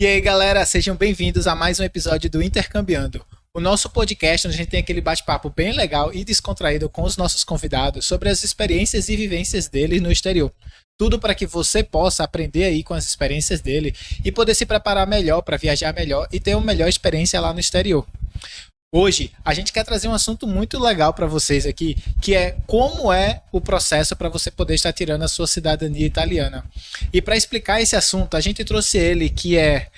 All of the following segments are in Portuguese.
E aí, galera, sejam bem-vindos a mais um episódio do Intercambiando. O nosso podcast, onde a gente tem aquele bate-papo bem legal e descontraído com os nossos convidados sobre as experiências e vivências deles no exterior. Tudo para que você possa aprender aí com as experiências dele e poder se preparar melhor para viajar melhor e ter uma melhor experiência lá no exterior. Hoje, a gente quer trazer um assunto muito legal para vocês aqui, que é como é o processo para você poder estar tirando a sua cidadania italiana. E para explicar esse assunto, a gente trouxe ele, que é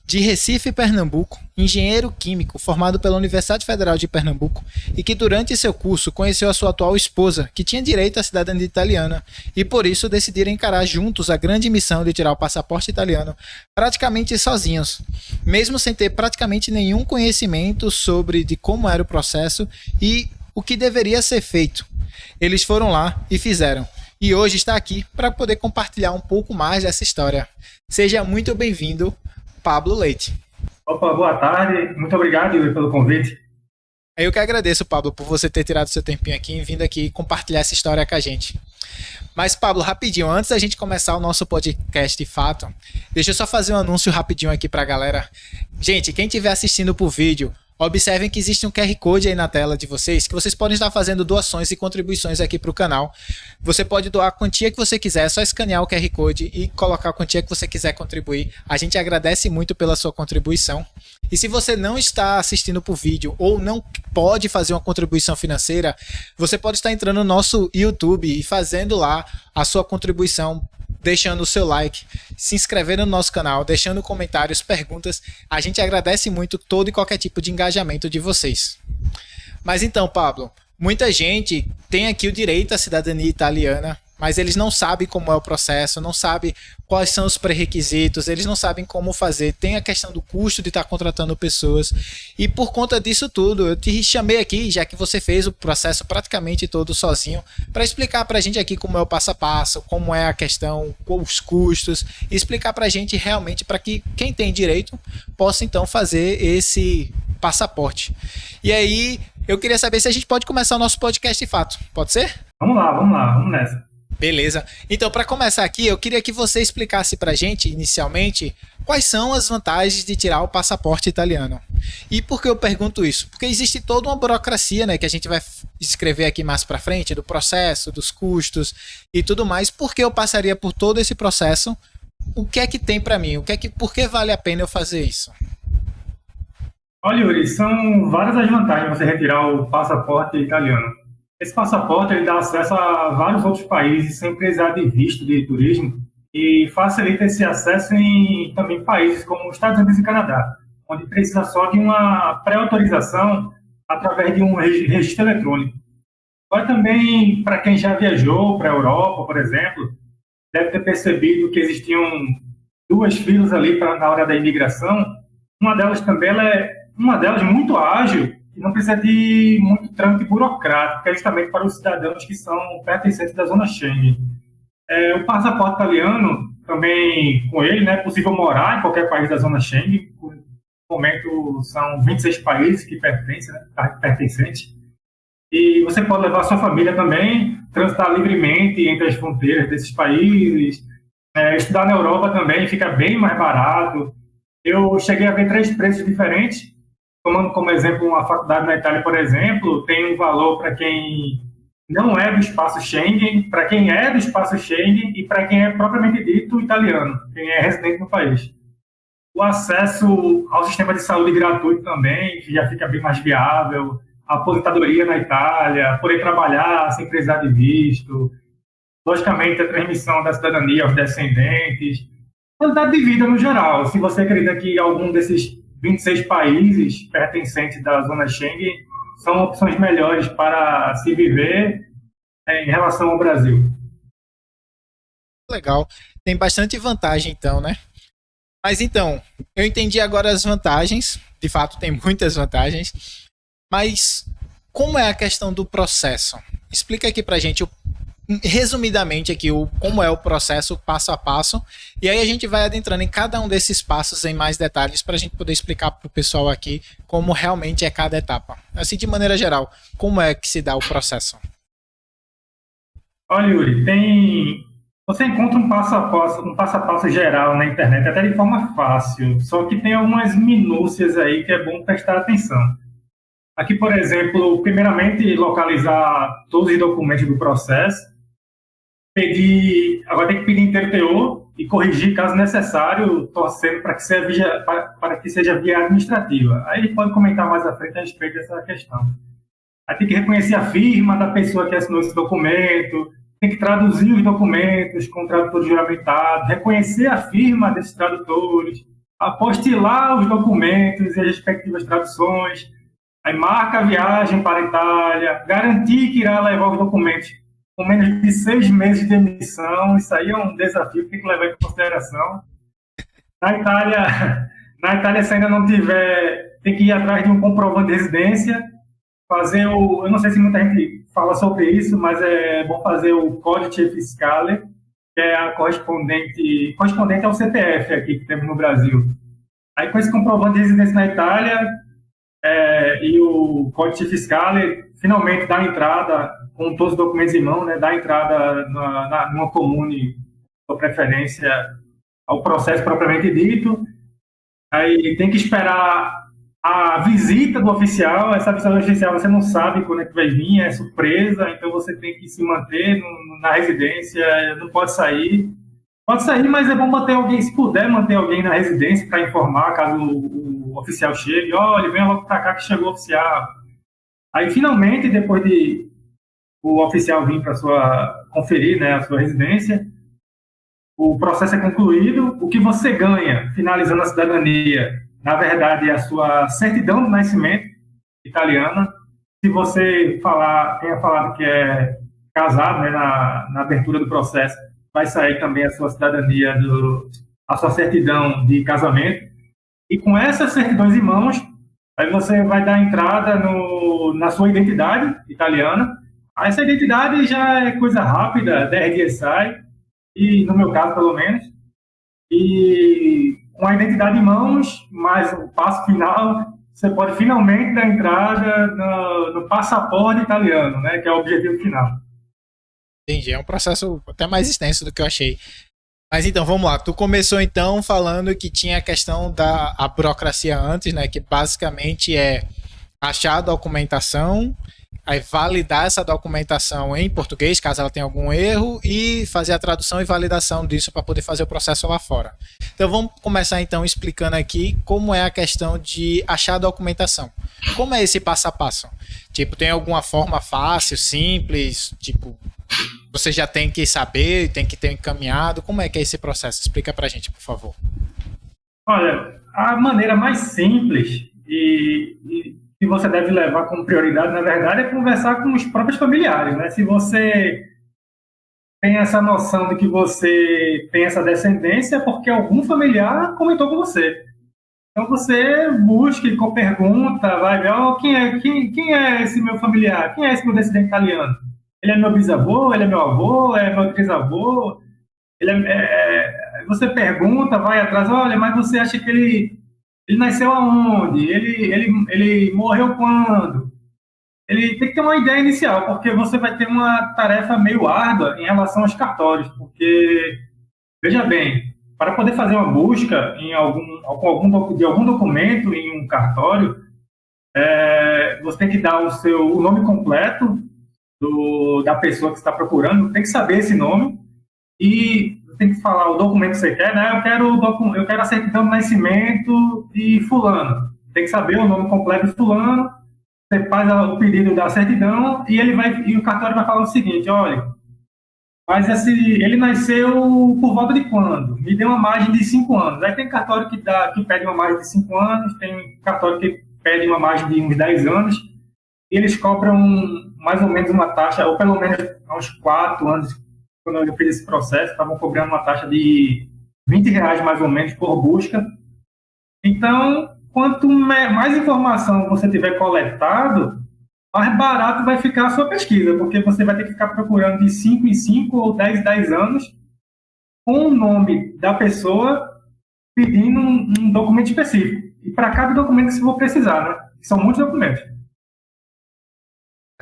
de Recife, Pernambuco, engenheiro químico formado pela Universidade Federal de Pernambuco e que durante seu curso conheceu a sua atual esposa, que tinha direito à cidadania italiana, e por isso decidiram encarar juntos a grande missão de tirar o passaporte italiano praticamente sozinhos, mesmo sem ter praticamente nenhum conhecimento sobre de como era o processo e o que deveria ser feito. Eles foram lá e fizeram. E hoje está aqui para poder compartilhar um pouco mais dessa história. Seja muito bem-vindo, Pablo Leite. Opa, boa tarde. Muito obrigado, Yuri, pelo convite. Eu que agradeço, Pablo, por você ter tirado seu tempinho aqui e vindo aqui compartilhar essa história com a gente. Mas, Pablo, rapidinho, antes da gente começar o nosso podcast de fato, deixa eu só fazer um anúncio rapidinho aqui pra galera. Gente, quem estiver assistindo por vídeo, observem que existe um QR Code aí na tela de vocês, que vocês podem estar fazendo doações e contribuições aqui para o canal. Você pode doar a quantia que você quiser, é só escanear o QR Code e colocar a quantia que você quiser contribuir. A gente agradece muito pela sua contribuição. E se você não está assistindo por vídeo ou não pode fazer uma contribuição financeira, você pode estar entrando no nosso YouTube e fazendo lá a sua contribuição, deixando o seu like, se inscrevendo no nosso canal, deixando comentários, perguntas. A gente agradece muito todo e qualquer tipo de engajamento de vocês. Mas então, Pablo, muita gente tem aqui o direito à cidadania italiana, mas eles não sabem como é o processo, não sabem quais são os pré-requisitos, eles não sabem como fazer, tem a questão do custo de estar contratando pessoas, e por conta disso tudo, eu te chamei aqui, já que você fez o processo praticamente todo sozinho, para explicar para a gente aqui como é o passo a passo, como é a questão, os custos, e explicar para a gente realmente, para que quem tem direito possa então fazer esse passaporte. E aí, eu queria saber se a gente pode começar o nosso podcast de fato, pode ser? Vamos lá, vamos nessa. Beleza. Então, para começar aqui, eu queria que você explicasse para a gente, inicialmente, quais são as vantagens de tirar o passaporte italiano. E por que eu pergunto isso? Porque existe toda uma burocracia, né, que a gente vai escrever aqui mais para frente, do processo, dos custos e tudo mais. Por que eu passaria por todo esse processo? O que é que tem para mim? Por que vale a pena eu fazer isso? Olha, Yuri, são várias as vantagens de você retirar o passaporte italiano. Esse passaporte ele dá acesso a vários outros países sem precisar de visto de turismo e facilita esse acesso em também países como os Estados Unidos e Canadá, onde precisa só de uma pré-autorização através de um registro eletrônico. Agora também, para quem já viajou para a Europa, por exemplo, deve ter percebido que existiam duas filas ali na hora da imigração. Uma delas também uma delas muito ágil, e não precisa de muito trâmite burocrático, que é justamente para os cidadãos que são pertencentes da zona Schengen. O passaporte italiano, também com ele, é possível morar em qualquer país da zona Schengen. No momento, são 26 países que pertencem, pertencentes. E você pode levar a sua família também, transitar livremente entre as fronteiras desses países. Estudar na Europa também fica bem mais barato. Eu cheguei a ver 3 preços diferentes. Tomando como exemplo uma faculdade na Itália, por exemplo, tem um valor para quem não é do espaço Schengen, para quem é do espaço Schengen e para quem é propriamente dito italiano, quem é residente no país. O acesso ao sistema de saúde gratuito também já fica bem mais viável, a aposentadoria na Itália, poder trabalhar sem precisar de visto, logicamente a transmissão da cidadania aos descendentes, qualidade de vida no geral. Se você acredita que algum desses 26 países pertencentes da zona Schengen são opções melhores para se viver em relação ao Brasil. Legal. Tem bastante vantagem então, né? Mas então, eu entendi agora as vantagens. De fato, tem muitas vantagens. Mas como é a questão do processo? Explica aqui pra gente resumidamente aqui como é o processo passo a passo, e aí a gente vai adentrando em cada um desses passos em mais detalhes para a gente poder explicar para o pessoal aqui como realmente é cada etapa. Assim, de maneira geral, como é que se dá o processo? Olha, Yuri, tem Você encontra um passo a passo geral na internet, até de forma fácil, só que tem algumas minúcias aí que é bom prestar atenção. Aqui, por exemplo, primeiramente, localizar todos os documentos do processo, agora tem que pedir inteiro teor e corrigir caso necessário, torcendo para que seja via administrativa. Aí ele pode comentar mais à frente a respeito dessa questão. Aí tem que reconhecer a firma da pessoa que assinou esse documento, tem que traduzir os documentos com o tradutor juramentado, reconhecer a firma desses tradutores, apostilar os documentos e as respectivas traduções, aí marca a viagem para a Itália, garantir que irá levar os documentos com menos de 6 meses de emissão. Isso aí é um desafio que tem que levar em consideração. Na Itália, se ainda não tiver, tem que ir atrás de um comprovante de residência, eu não sei se muita gente fala sobre isso, mas é bom fazer o Codice Fiscale, que é a correspondente ao CPF aqui que temos no Brasil. Aí com esse comprovante de residência na Itália e o Codice Fiscale, finalmente dá entrada, com todos os documentos em mão, né, dá entrada numa comune, por preferência, ao processo propriamente dito. Aí tem que esperar a visita do oficial. Essa visita do oficial você não sabe quando é que vai vir, é surpresa, então você tem que se manter na residência, não pode sair. Pode sair, mas é bom manter alguém, se puder manter alguém na residência para informar caso o oficial chegue. Olha, venha logo para cá que chegou o oficial. Aí, finalmente, depois de o oficial vir para conferir, né, a sua residência, o processo é concluído. O que você ganha, finalizando a cidadania, na verdade, é a sua certidão de nascimento italiana. Se você tenha falado que é casado, né, na abertura do processo, vai sair também a sua cidadania, a sua certidão de casamento. E com essas certidões em mãos, aí você vai dar entrada na sua identidade italiana. Essa identidade já é coisa rápida, 10 dias sai, e no meu caso, pelo menos. E com a identidade em mãos, mais o passo final, você pode finalmente dar entrada no passaporte italiano, né, que é o objetivo final. Entendi, é um processo até mais extenso do que eu achei. Mas então, vamos lá. Tu começou então falando que tinha a questão da burocracia antes, né, que basicamente é achar a documentação, aí validar essa documentação em português, caso ela tenha algum erro, e fazer a tradução e validação disso para poder fazer o processo lá fora. Então vamos começar então explicando aqui como é a questão de achar a documentação. Como é esse passo a passo? Tipo, tem alguma forma fácil, simples, tipo, você já tem que saber, tem que ter encaminhado? Como é que é esse processo? Explica pra gente, por favor. Olha, a maneira mais simples e que você deve levar como prioridade, na verdade, é conversar com os próprios familiares, né? Se você tem essa noção de que você tem essa descendência, é porque algum familiar comentou com você. Então você busque com pergunta, vai ver, quem é esse meu familiar? Quem é esse meu descendente italiano? Ele é meu bisavô? Ele é meu avô? É meu trisavô? Você pergunta, vai atrás, olha, mas você acha que ele nasceu aonde? Ele morreu quando? Ele tem que ter uma ideia inicial, porque você vai ter uma tarefa meio árdua em relação aos cartórios, porque, veja bem, para poder fazer uma busca de algum documento em um cartório, você tem que dar o nome completo da pessoa que está procurando, tem que saber esse nome e tem que falar o documento que você quer, né? Eu quero a certidão de nascimento de fulano. Tem que saber o nome completo de fulano, você faz o pedido da certidão e o cartório vai falar o seguinte, olha, mas ele nasceu por volta de quando? Me deu uma margem de 5 anos. Aí tem cartório que pede uma margem de 5 anos, tem cartório que pede uma margem de uns 10 anos, e eles cobram mais ou menos uma taxa, ou pelo menos há uns 4 anos, quando eu fiz esse processo, estavam cobrando uma taxa de R$ 20 mais ou menos por busca. Então, quanto mais informação você tiver coletado, mais barato vai ficar a sua pesquisa, porque você vai ter que ficar procurando de 5 em 5 ou 10 em 10 anos com o nome da pessoa pedindo um documento específico. E para cada documento que você for precisar, né? São muitos documentos.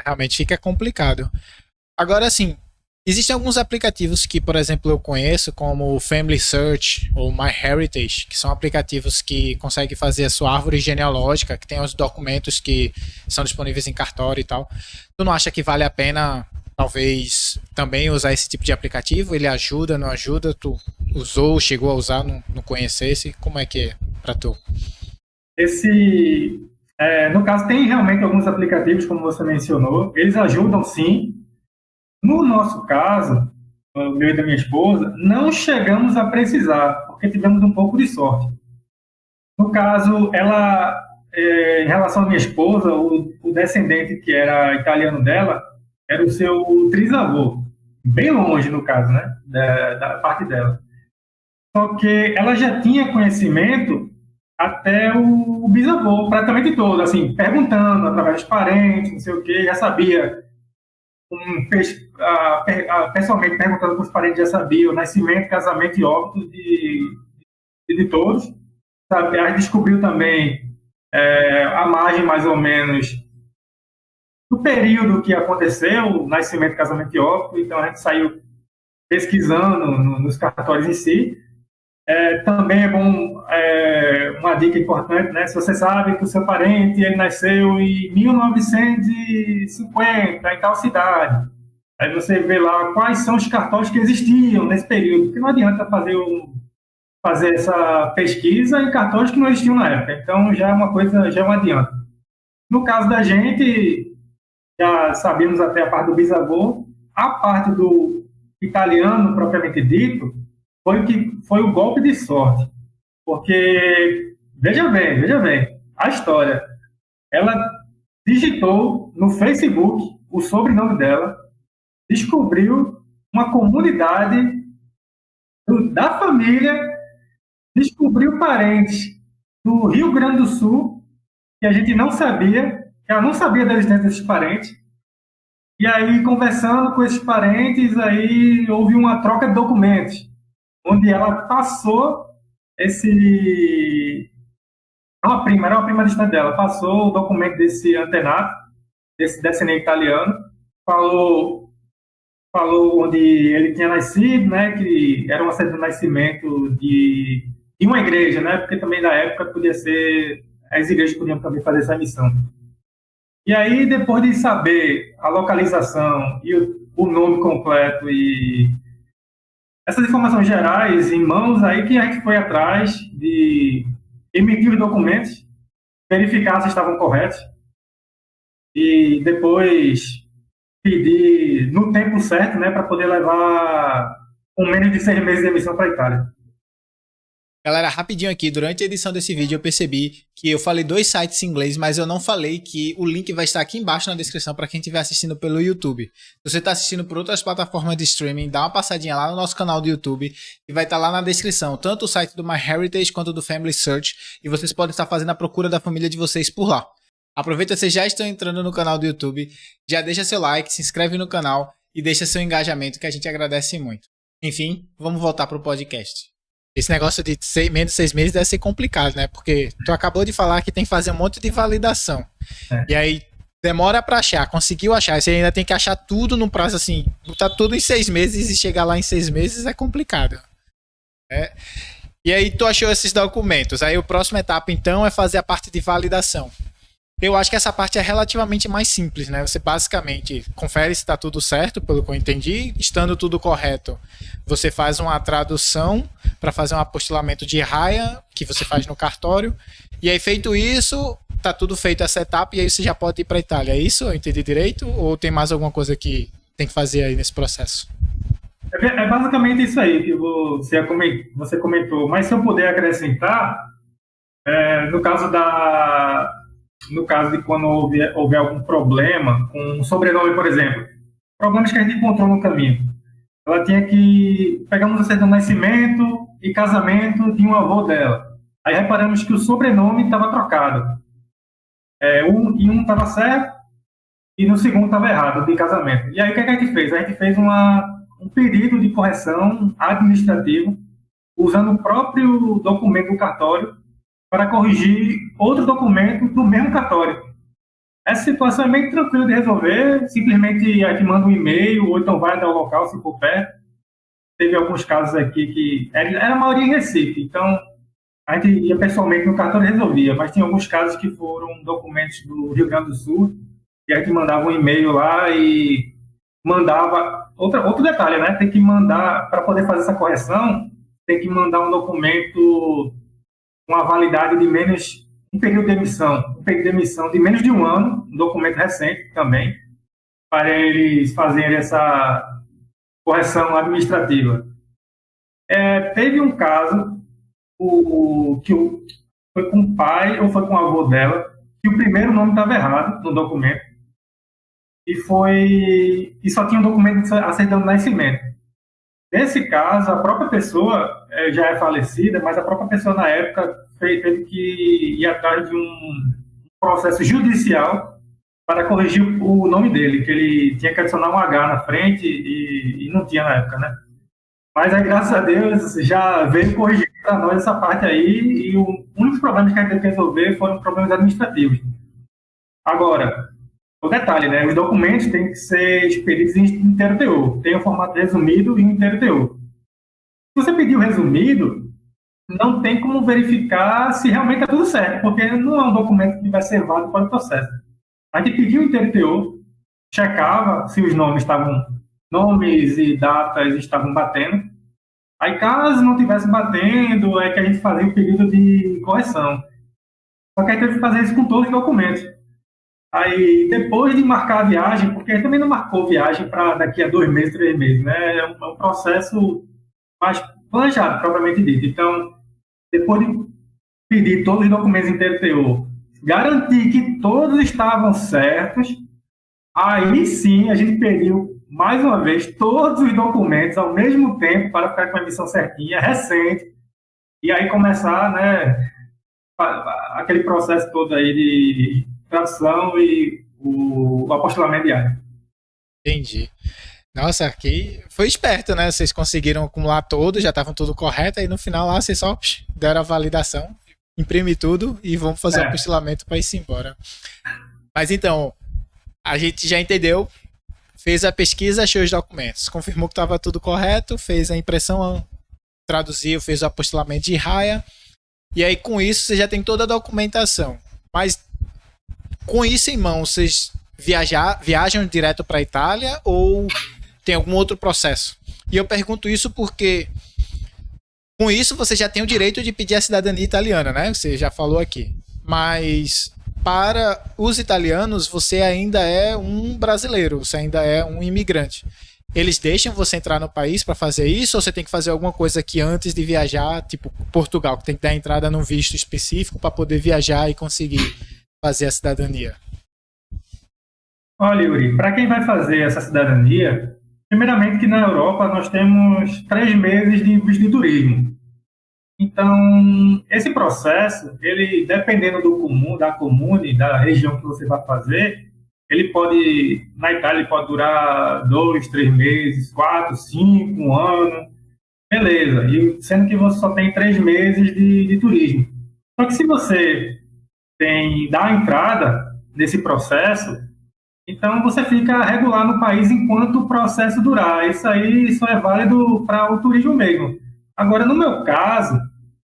Realmente fica complicado. Agora, assim, Existem alguns aplicativos que, por exemplo, eu conheço, como o Family Search ou MyHeritage, que são aplicativos que conseguem fazer a sua árvore genealógica, que tem os documentos que são disponíveis em cartório e tal. Tu não acha que vale a pena, talvez, também usar esse tipo de aplicativo? Ele ajuda, não ajuda? Tu usou, chegou a usar, não conhecesse? Como é que é pra tu? No caso, tem realmente alguns aplicativos, como você mencionou, eles ajudam sim. No nosso caso, o meu e da minha esposa, não chegamos a precisar, porque tivemos um pouco de sorte. No caso, em relação à minha esposa, o descendente que era italiano dela, era o seu trisavô, bem longe no caso, né, da parte dela. Só que ela já tinha conhecimento até o bisavô, praticamente todo, assim, perguntando através dos parentes, não sei o quê, já sabia, pessoalmente perguntando para os parentes, já sabia o nascimento, casamento e óbito de todos. Sabe? Aí descobriu também a margem, mais ou menos, do período que aconteceu, nascimento, casamento e óbito, então a gente saiu pesquisando nos cartórios em si. Também é bom, uma dica importante, né? Se você sabe que o seu parente ele nasceu em 1950 em tal cidade, aí você vê lá quais são os cartórios que existiam nesse período, porque não adianta fazer essa pesquisa em cartórios que não existiam na época, então já é uma coisa, já é um adianto. No caso da gente, já sabemos até a parte do bisavô, a parte do italiano propriamente dito, foi o golpe de sorte. Porque, veja bem, a história. Ela digitou no Facebook o sobrenome dela, descobriu uma comunidade da família, descobriu parentes do Rio Grande do Sul, que a gente não sabia, que ela não sabia da existência desses parentes. E aí, conversando com esses parentes, aí houve uma troca de documentos, onde ela passou era uma prima distante dela, passou o documento desse antenato, desse descendente italiano, falou onde ele tinha nascido, né, que era uma certidão de nascimento de uma igreja, né, porque também na época podia ser, as igrejas podiam também fazer essa missão. E aí, depois de saber a localização e o nome completo e essas informações gerais em mãos, aí que a gente foi atrás de emitir os documentos, verificar se estavam corretos e depois pedir no tempo certo, né, para poder levar com menos de 6 meses de emissão para a Itália. Galera, rapidinho aqui, durante a edição desse vídeo eu percebi que eu falei 2 sites em inglês, mas eu não falei que o link vai estar aqui embaixo na descrição para quem estiver assistindo pelo YouTube. Se você está assistindo por outras plataformas de streaming, dá uma passadinha lá no nosso canal do YouTube e vai estar lá na descrição, tanto o site do MyHeritage quanto do Family Search, e vocês podem estar fazendo a procura da família de vocês por lá. Aproveita, vocês já estão entrando no canal do YouTube, já deixa seu like, se inscreve no canal e deixa seu engajamento que a gente agradece muito. Enfim, vamos voltar para o podcast. Esse negócio de menos de 6 meses deve ser complicado, né? Porque tu acabou de falar que tem que fazer um monte de validação. E aí demora pra achar, conseguiu achar. Você ainda tem que achar tudo num prazo assim, botar tudo em 6 meses e chegar lá em 6 meses é complicado. E aí tu achou esses documentos. Aí a próxima etapa então é fazer a parte de validação. Eu acho que essa parte é relativamente mais simples, né? Você basicamente confere se está tudo certo, pelo que eu entendi. Estando tudo correto, você faz uma tradução para fazer um apostilamento de raia, que você faz no cartório. E aí, feito isso, tá tudo feito essa etapa e aí você já pode ir para a Itália. É isso? Eu entendi direito? Ou tem mais alguma coisa que tem que fazer aí nesse processo? É basicamente isso aí que você comentou. Mas se eu puder acrescentar, no caso de quando houver algum problema com um sobrenome, por exemplo, problemas que a gente encontrou no caminho, ela tinha que pegamos a certidão de nascimento e casamento de um avô dela. Aí reparamos que o sobrenome estava trocado. Um estava certo e no segundo estava errado, de casamento. E aí o que a gente fez? A gente fez um pedido de correção administrativo usando o próprio documento do cartório para corrigir outro documento do mesmo cartório. Essa situação é bem tranquila de resolver, simplesmente a gente manda um e-mail, ou então vai até o local, se for perto. Teve alguns casos aqui que era a maioria em Recife, então a gente ia pessoalmente no cartório e resolvia, mas tem alguns casos que foram documentos do Rio Grande do Sul, e a gente mandava um e-mail lá e mandava. Outro detalhe, né? Tem que mandar, para poder fazer essa correção, tem que mandar um documento com a validade de menos. Um período de emissão de menos de um ano, um documento recente também, para eles fazerem essa correção administrativa. Teve um caso foi com o pai ou foi com o avô dela, que o primeiro nome estava errado no documento, e só tinha um documento a certidão de nascimento. Nesse caso, a própria pessoa já é falecida, mas a própria pessoa na época teve que ir atrás de um processo judicial para corrigir o nome dele, que ele tinha que adicionar um H na frente e não tinha na época, né? Mas aí, graças a Deus, já veio corrigir para nós essa parte aí, e o único problema que a gente teve que resolver foram problemas administrativos. Agora, o detalhe, né? Os documentos têm que ser expedidos em inteiro teor. Tem o formato resumido e inteiro teor. Se você pedir o resumido, não tem como verificar se realmente está tudo certo, porque não é um documento que vai ser válido para o processo. A gente pediu o inteiro teor, checava se os nomes e datas estavam batendo. Aí, caso não estivesse batendo, é que a gente fazia o pedido de correção. Só que aí teve que fazer isso com todos os documentos. Aí, depois de marcar a viagem, porque a gente também não marcou viagem para daqui a 2 meses, 3 meses, né? É um processo mais planejado, propriamente dito. Então, depois de pedir todos os documentos inteiro teor, garantir que todos estavam certos, aí sim a gente pediu mais uma vez todos os documentos ao mesmo tempo para ficar com a emissão certinha, recente, e aí começar, né, aquele processo todo aí de tradução e o apostilamento diário. Entendi. Nossa, aqui foi esperto, né? Vocês conseguiram acumular todos, já estavam tudo correto, aí no final lá vocês só deram a validação, imprime tudo e vamos fazer o apostilamento para ir embora. Mas então, a gente já entendeu, fez a pesquisa, achou os documentos, confirmou que estava tudo correto, fez a impressão, traduziu, fez o apostilamento de raia, e aí com isso você já tem toda a documentação. Mas com isso em mão, vocês viajam direto para a Itália ou tem algum outro processo? E eu pergunto isso porque com isso você já tem o direito de pedir a cidadania italiana, né? Você já falou aqui. Mas para os italianos, você ainda é um brasileiro, você ainda é um imigrante. Eles deixam você entrar no país para fazer isso ou você tem que fazer alguma coisa aqui antes de viajar, tipo Portugal, que tem que dar entrada num visto específico para poder viajar e conseguir fazer a cidadania? Olha, Yuri, para quem vai fazer essa cidadania, primeiramente que na Europa nós temos 3 meses de visto de turismo. Então, esse processo, ele, dependendo da comune, da região que você vai fazer, ele pode, na Itália, ele pode durar 2, 3 meses, 4, 5, 1 ano, beleza. E sendo que você só tem 3 meses de turismo. Só que se você dá a entrada nesse processo, então você fica regular no país enquanto o processo durar. Isso aí só é válido para o turismo mesmo. Agora, no meu caso,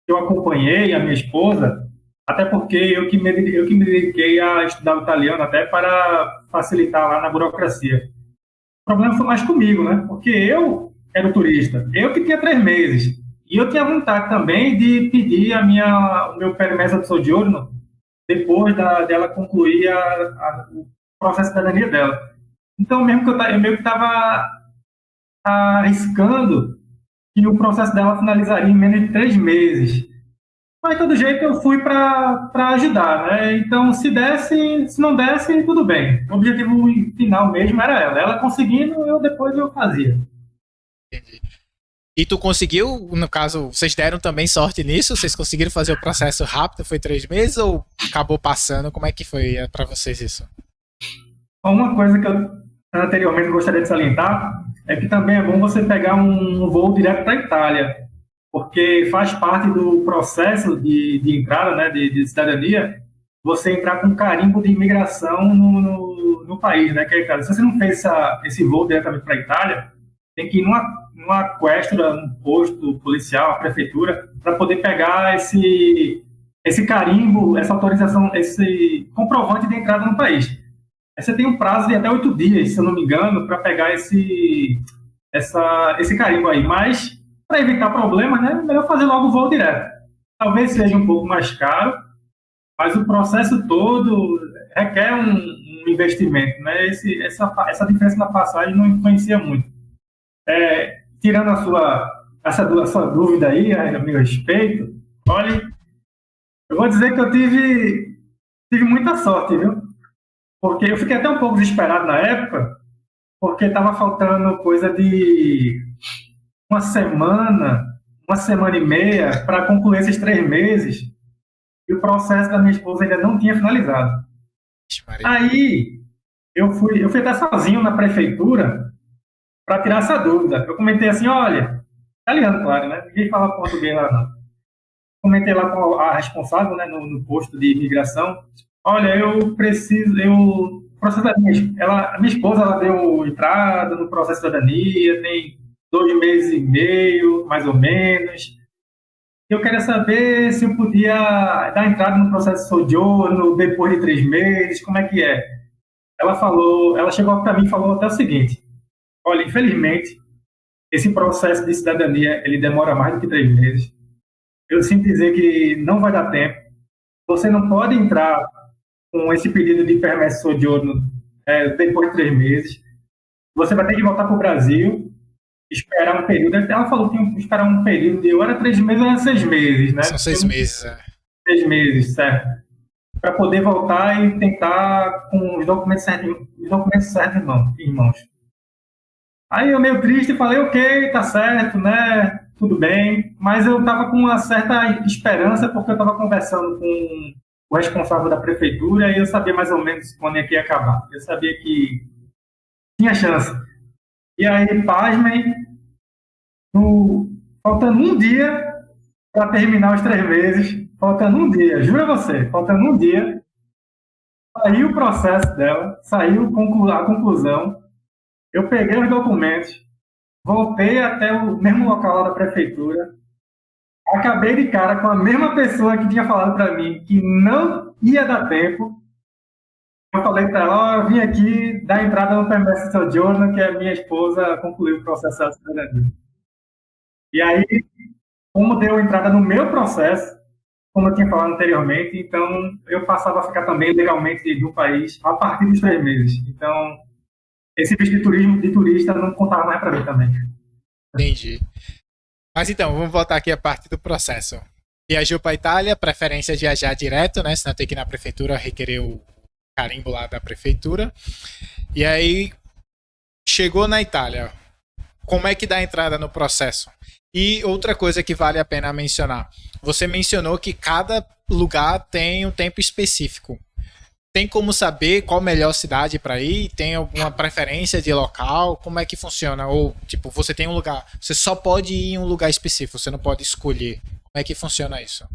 eu acompanhei a minha esposa, até porque eu que me dediquei a estudar o italiano até para facilitar lá na burocracia. O problema foi mais comigo, né? Porque eu era o turista, eu que tinha 3 meses. E eu tinha vontade também de pedir o meu permesso de soggiorno depois dela concluir o processo de cidadania dela. Então, mesmo que eu meio que estava arriscando que o processo dela finalizaria em menos de 3 meses. Mas, de todo jeito, eu fui para ajudar, né? Então, se não desse, tudo bem. O objetivo final mesmo era ela. Ela conseguindo, depois eu fazia. Entendi. E tu conseguiu, no caso, vocês deram também sorte nisso? Vocês conseguiram fazer o processo rápido? Foi 3 meses ou acabou passando? Como é que foi para vocês isso? Uma coisa que eu anteriormente gostaria de salientar é que também é bom você pegar um voo direto para a Itália, porque faz parte do processo de entrada, né, de cidadania, você entrar com carimbo de imigração no país, né? Que é, cara, se você não fez esse voo diretamente para a Itália, tem que ir numa questura, num posto policial, a prefeitura, para poder pegar esse carimbo, essa autorização, esse comprovante de entrada no país. Aí você tem um prazo de até 8 dias, se eu não me engano, para pegar esse carimbo aí. Mas, para evitar problemas, né, é melhor fazer logo o voo direto. Talvez seja um pouco mais caro, mas o processo todo requer um investimento, né? Essa diferença na passagem não influencia muito. Tirando a sua dúvida aí a meu respeito, olha, eu vou dizer que eu tive muita sorte, viu? Porque eu fiquei até um pouco desesperado na época, porque estava faltando coisa de uma semana e meia para concluir esses 3 meses, e o processo da minha esposa ainda não tinha finalizado. Aí, eu fui até sozinho na prefeitura para tirar essa dúvida. Eu comentei assim, olha, italiano, claro, né? Ninguém fala português lá, não. Comentei lá com a responsável, né, no posto de imigração, olha, processo da a minha esposa, ela deu entrada no processo de cidadania, tem 2 meses e meio, mais ou menos. Eu queria saber se eu podia dar entrada no processo de sojourno depois de 3 meses, como é que é? Ela chegou para mim e falou até o seguinte, olha, infelizmente, esse processo de cidadania, ele demora mais do que 3 meses. Eu sinto dizer que não vai dar tempo. Você não pode entrar com esse pedido de permesso de sojourno depois de 3 meses. Você vai ter que voltar para o Brasil, esperar um período. Ela falou que tinha que esperar um período de ou era 3 meses ou era 6 meses, né? São 6 meses, 6 meses, certo. Para poder voltar e tentar com os documentos certos em mãos. Aí eu meio triste falei, ok, tá certo, né? Tudo bem. Mas eu estava com uma certa esperança porque eu estava conversando com o responsável da prefeitura e eu sabia mais ou menos quando é que ia acabar. Eu sabia que tinha chance. E aí, pasmem, faltando um dia para terminar os 3 meses, faltando um dia, juro a você, faltando um dia, saiu o processo dela, saiu a conclusão, eu peguei os documentos, voltei até o mesmo local lá da prefeitura, acabei de cara com a mesma pessoa que tinha falado para mim que não ia dar tempo. Eu falei para ela, eu vim aqui dar entrada no permesso de sojourno, que a minha esposa concluiu o processo de cidadania. E aí, como deu entrada no meu processo, como eu tinha falado anteriormente, então eu passava a ficar também legalmente no país a partir dos 3 meses. Então, esse visto de turista não contava mais para mim também. Entendi. Mas então, vamos voltar aqui a parte do processo. Viajou para a Itália, preferência viajar direto, né? Senão tem que ir na prefeitura requerer o carimbo lá da prefeitura. E aí, chegou na Itália. Como é que dá a entrada no processo? E outra coisa que vale a pena mencionar. Você mencionou que cada lugar tem um tempo específico. Tem como saber qual a melhor cidade para ir? Tem alguma preferência de local? Como é que funciona? Ou, tipo, você tem um lugar... Você só pode ir em um lugar específico, você não pode escolher. Como é que funciona isso?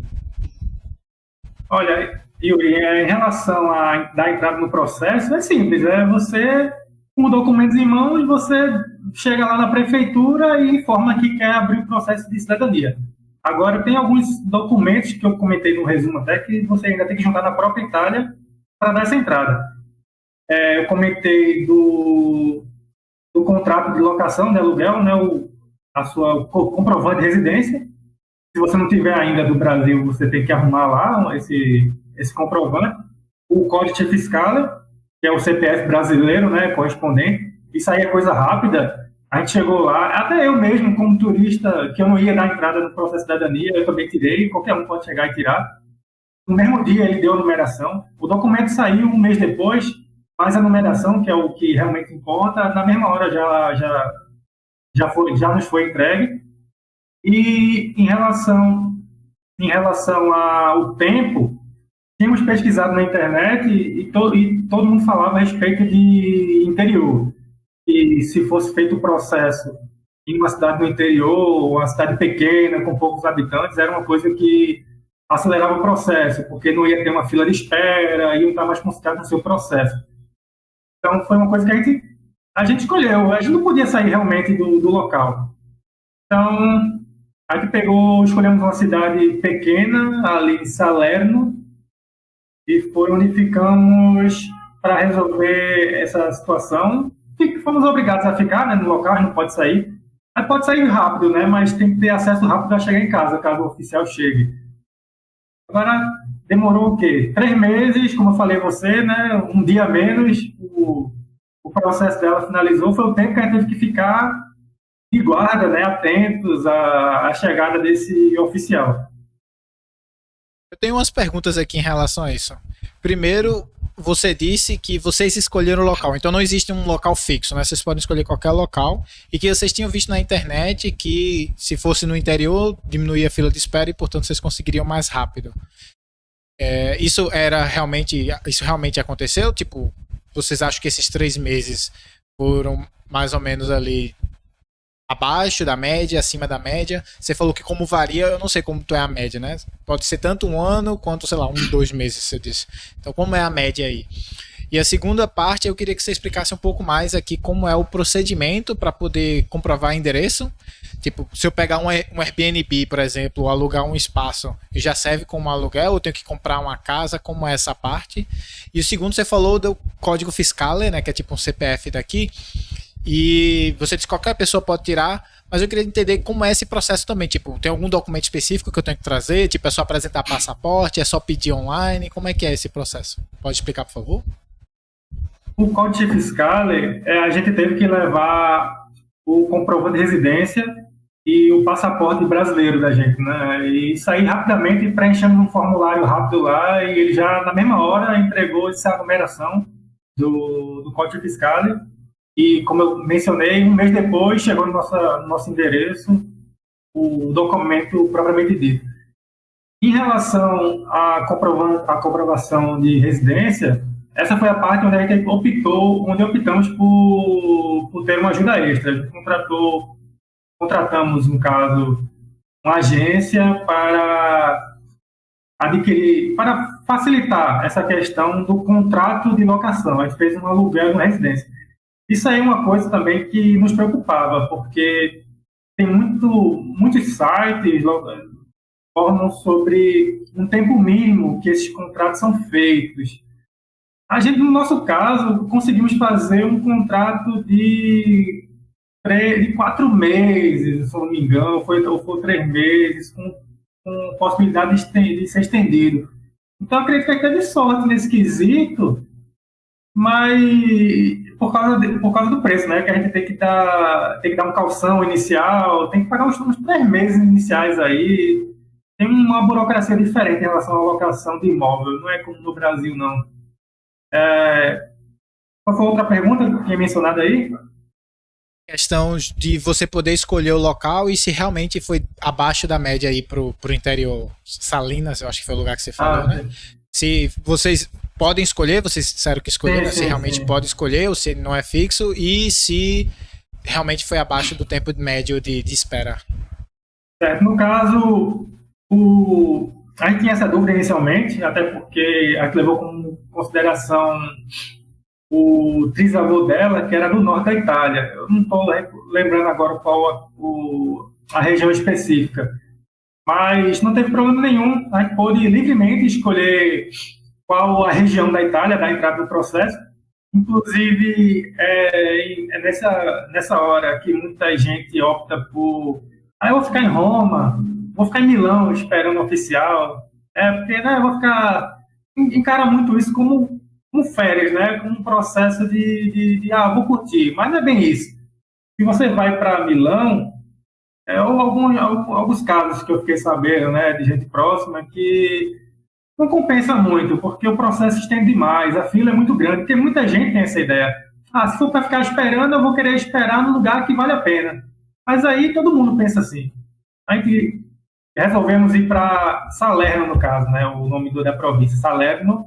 Olha, Yuri, em relação a dar entrada no processo, é simples. Você, com documentos em mãos, você chega lá na prefeitura e informa que quer abrir o processo de cidadania. Agora, tem alguns documentos que eu comentei no resumo até que você ainda tem que juntar na própria Itália para dar essa entrada. Eu comentei do contrato de locação, de aluguel, né, a sua comprovante de residência. Se você não tiver ainda do Brasil, você tem que arrumar lá esse comprovante. O código fiscal, que é o CPF brasileiro, né, correspondente. Isso aí é coisa rápida. A gente chegou lá, até eu mesmo, como turista, que eu não ia dar entrada no processo de cidadania, eu também tirei, qualquer um pode chegar e tirar. No mesmo dia ele deu a numeração. O documento saiu um mês depois, mas a numeração, que é o que realmente importa, na mesma hora já nos foi entregue. E em relação ao tempo, tínhamos pesquisado na internet e todo mundo falava a respeito de interior. E se fosse feito o processo em uma cidade no interior, uma cidade pequena, com poucos habitantes, era uma coisa que acelerava o processo, porque não ia ter uma fila de espera, iam estar mais concentrados no seu processo. Então, foi uma coisa que a gente escolheu. A gente não podia sair realmente do local. Então, a gente escolhemos uma cidade pequena, ali em Salerno, e foi onde ficamos para resolver essa situação. E fomos obrigados a ficar, né, no local, a gente não pode sair. A gente pode sair rápido, né, mas tem que ter acesso rápido a chegar em casa, caso o oficial chegue. Agora, demorou o quê? 3 meses, como eu falei a você, né, um dia a menos, o processo dela finalizou, foi o tempo que a gente teve que ficar de guarda, né, atentos à chegada desse oficial. Eu tenho umas perguntas aqui em relação a isso. Primeiro, você disse que vocês escolheram o local, então não existe um local fixo, né? Vocês podem escolher qualquer local e que vocês tinham visto na internet que se fosse no interior diminuía a fila de espera e portanto vocês conseguiriam mais rápido. Isso realmente aconteceu? Tipo, vocês acham que esses 3 meses foram mais ou menos ali abaixo da média, acima da média? Você falou que como varia, eu não sei como é a média, né? Pode ser tanto 1 ano quanto, sei lá, 2 meses, você disse. Então, como é a média aí? E a segunda parte, eu queria que você explicasse um pouco mais aqui como é o procedimento para poder comprovar endereço. Tipo, se eu pegar um Airbnb, por exemplo, ou alugar um espaço, já serve como aluguel, ou eu tenho que comprar uma casa, como é essa parte? E o segundo, você falou do código fiscal, né, que é tipo um CPF daqui. E você disse que qualquer pessoa pode tirar, mas eu queria entender como é esse processo também. Tipo, tem algum documento específico que eu tenho que trazer? Tipo, é só apresentar passaporte? É só pedir online? Como é que é esse processo? Pode explicar, por favor? O Código Fiscal, a gente teve que levar o comprovante de residência e o passaporte brasileiro da gente, né? E sair rapidamente preenchendo um formulário rápido lá e ele já, na mesma hora, entregou essa numeração do Código Fiscal. E, como eu mencionei, 1 mês depois chegou no nosso endereço o documento propriamente dito. Em relação à comprovação de residência, essa foi a parte onde a gente optamos por ter uma ajuda extra. A gente contratamos, no caso, uma agência para facilitar essa questão do contrato de locação. A gente fez um aluguel de residência. Isso aí é uma coisa também que nos preocupava, porque tem muitos sites informam sobre um tempo mínimo que esses contratos são feitos. A gente, no nosso caso, conseguimos fazer um contrato de 4 meses, se não me engano, ou foi 3 meses, com possibilidade de ser estendido. Então, eu acredito que teve sorte nesse quesito, mas por causa do preço, né? Que a gente tem que dar um calção inicial, tem que pagar uns 3 meses iniciais aí. Tem uma burocracia diferente em relação à locação de imóvel, não é como no Brasil, não. Qual foi a outra pergunta que eu tinha mencionado aí? Questão de você poder escolher o local e se realmente foi abaixo da média aí pro interior. Salinas, eu acho que foi o lugar que você falou, né? Se vocês podem escolher, vocês disseram que escolheram, se realmente pode escolher ou se não é fixo e se realmente foi abaixo do tempo médio de espera. No caso, a gente tinha essa dúvida inicialmente, até porque a gente levou como consideração o trisavô dela, que era do norte da Itália. Eu não estou lembrando agora qual a região específica. Mas não teve problema nenhum. A gente pôde livremente escolher qual a região da Itália, da entrada do processo. Inclusive, nessa hora que muita gente opta por... eu vou ficar em Roma, vou ficar em Milão esperando o oficial. Porque eu vou ficar... Encara muito isso como férias, né? Como um processo de vou curtir. Mas não é bem isso. Se você vai para Milão... ou alguns casos que eu fiquei sabendo, né, de gente próxima, que não compensa muito, porque o processo estende demais, a fila é muito grande, porque muita gente tem essa ideia. Se for para ficar esperando, eu vou querer esperar no lugar que vale a pena. Mas aí todo mundo pensa assim. A gente resolvemos ir para Salerno, no caso, né, o nome da província, Salerno,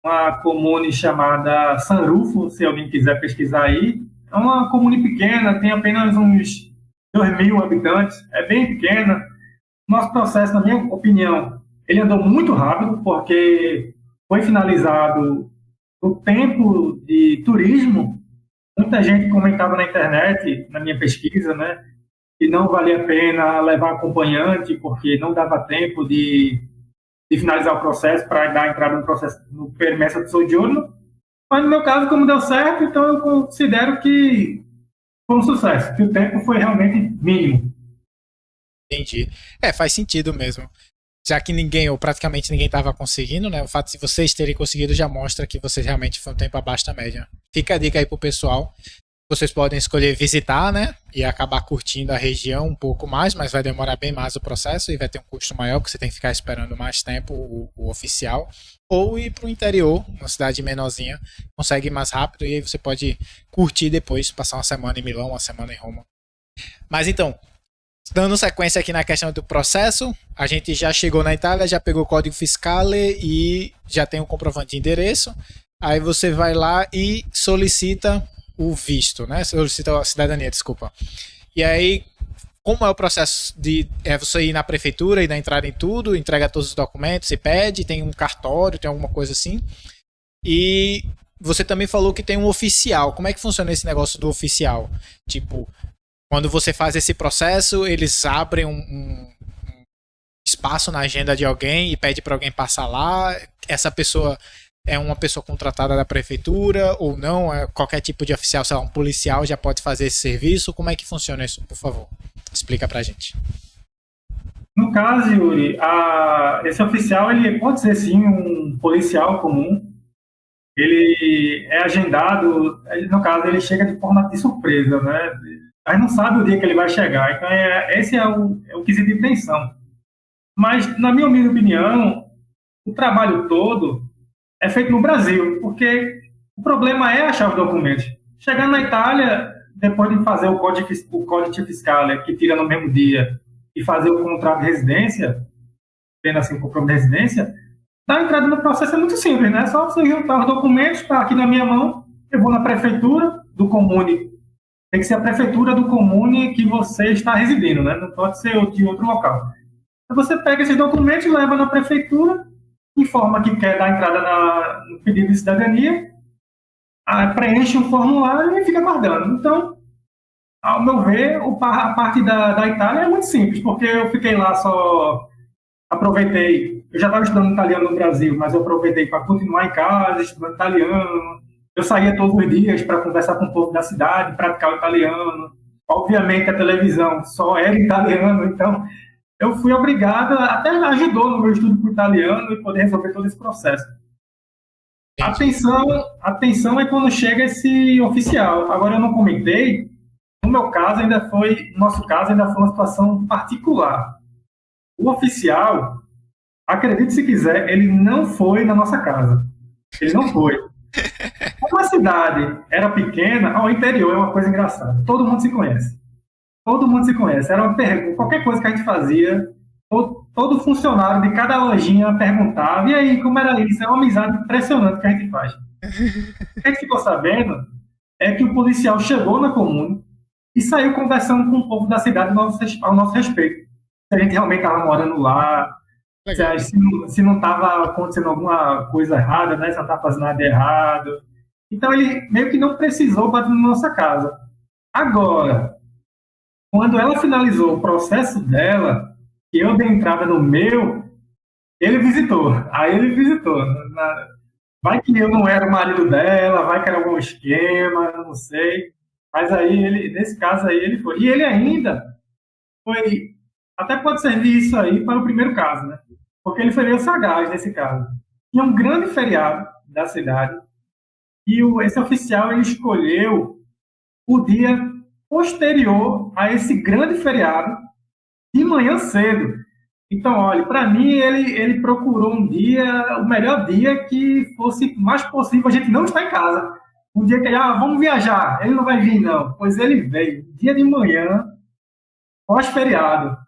uma comune chamada San Rufo, se alguém quiser pesquisar aí. É uma comune pequena, tem apenas uns 2.000 habitantes, é bem pequena. Nosso processo, na minha opinião, ele andou muito rápido, porque foi finalizado o tempo de turismo. Muita gente comentava na internet, na minha pesquisa, né, que não valia a pena levar acompanhante, porque não dava tempo de finalizar o processo para dar entrada no processo no perímetro do sojourno. Mas no meu caso, como deu certo, então eu considero que foi um sucesso, que o tempo foi realmente mínimo. Entendi. Faz sentido mesmo. Já que ninguém, ou praticamente ninguém estava conseguindo, né? O fato de vocês terem conseguido já mostra que vocês realmente foi um tempo abaixo da média. Fica a dica aí pro pessoal. Vocês podem escolher visitar, né? E acabar curtindo a região um pouco mais, mas vai demorar bem mais o processo e vai ter um custo maior, porque você tem que ficar esperando mais tempo o oficial. Ou ir para o interior, uma cidade menorzinha, consegue ir mais rápido e aí você pode curtir depois, passar uma semana em Milão, uma semana em Roma. Mas então, dando sequência aqui na questão do processo, a gente já chegou na Itália, já pegou o código fiscale e já tem um comprovante de endereço. Aí você vai lá e solicita o visto, né? Solicita a cidadania, desculpa. E aí, como é o processo de você ir na prefeitura e dar entrada em tudo, entrega todos os documentos, se pede, tem um cartório, tem alguma coisa assim. E você também falou que tem um oficial. Como é que funciona esse negócio do oficial? Tipo, quando você faz esse processo, eles abrem um espaço na agenda de alguém e pede para alguém passar lá. Essa pessoa é uma pessoa contratada da prefeitura ou não? É qualquer tipo de oficial, sei lá, um policial já pode fazer esse serviço? Como é que funciona isso, por favor? Explica pra gente. No caso, Yuri, esse oficial ele pode ser sim um policial comum. Ele é agendado, no caso, ele chega de forma de surpresa, né? A gente não sabe o dia que ele vai chegar, então esse é o quesito de intenção. Mas, na minha humilde opinião, o trabalho todo é feito no Brasil, porque o problema é achar os documentos. Chegando na Itália, depois de fazer o códice fiscale, que tira no mesmo dia, e fazer o contrato de residência, tendo assim o compromisso de residência, dar entrada no processo é muito simples, né? É só você juntar os documentos, está aqui na minha mão, eu vou na prefeitura do comune. Tem que ser a prefeitura do comune que você está residindo, né? Não pode ser de outro local. Então você pega esses documentos, leva na prefeitura, informa que quer dar entrada no pedido de cidadania, preenche um formulário e fica aguardando. Então, ao meu ver, a parte da Itália é muito simples, porque eu fiquei lá aproveitei, eu já estava estudando italiano no Brasil, mas eu aproveitei para continuar em casa, estudando italiano. Eu saía todos os dias para conversar com o povo da cidade, praticar o italiano. Obviamente, a televisão só era italiano, então eu fui obrigado, até ajudou no meu estudo com italiano e poder resolver todo esse processo. Atenção é quando chega esse oficial. Agora, eu não comentei, no nosso caso ainda foi uma situação particular. O oficial, acredite se quiser, ele não foi na nossa casa. Ele não foi. Como a cidade era pequena, ao interior é uma coisa engraçada. Todo mundo se conhece. Todo mundo se conhece. Era uma pergunta, qualquer coisa que a gente fazia, todo funcionário de cada lojinha perguntava, e aí, como era isso? É uma amizade impressionante que a gente faz. O que a gente ficou sabendo é que o policial chegou na comune e saiu conversando com o povo da cidade ao nosso respeito. Se a gente realmente estava morando lá, se não estava acontecendo alguma coisa errada, né? Se não estava fazendo nada errado. Então, ele meio que não precisou bater na nossa casa. Agora, quando ela finalizou o processo dela, que eu dei entrada no meu, ele visitou. Aí ele visitou. Vai que eu não era o marido dela, vai que era algum esquema, não sei. Mas aí, nesse caso aí, ele foi. E ele ainda foi... Até pode servir isso aí para o primeiro caso, né? Porque ele foi meio sagaz nesse caso. Tinha um grande feriado da cidade e esse oficial ele escolheu o dia posterior a esse grande feriado de manhã cedo. Então, olha, para mim ele procurou um dia, o melhor dia que fosse mais possível a gente não estar em casa. Um dia que vamos viajar, ele não vai vir não. Pois ele veio, dia de manhã, pós-feriado.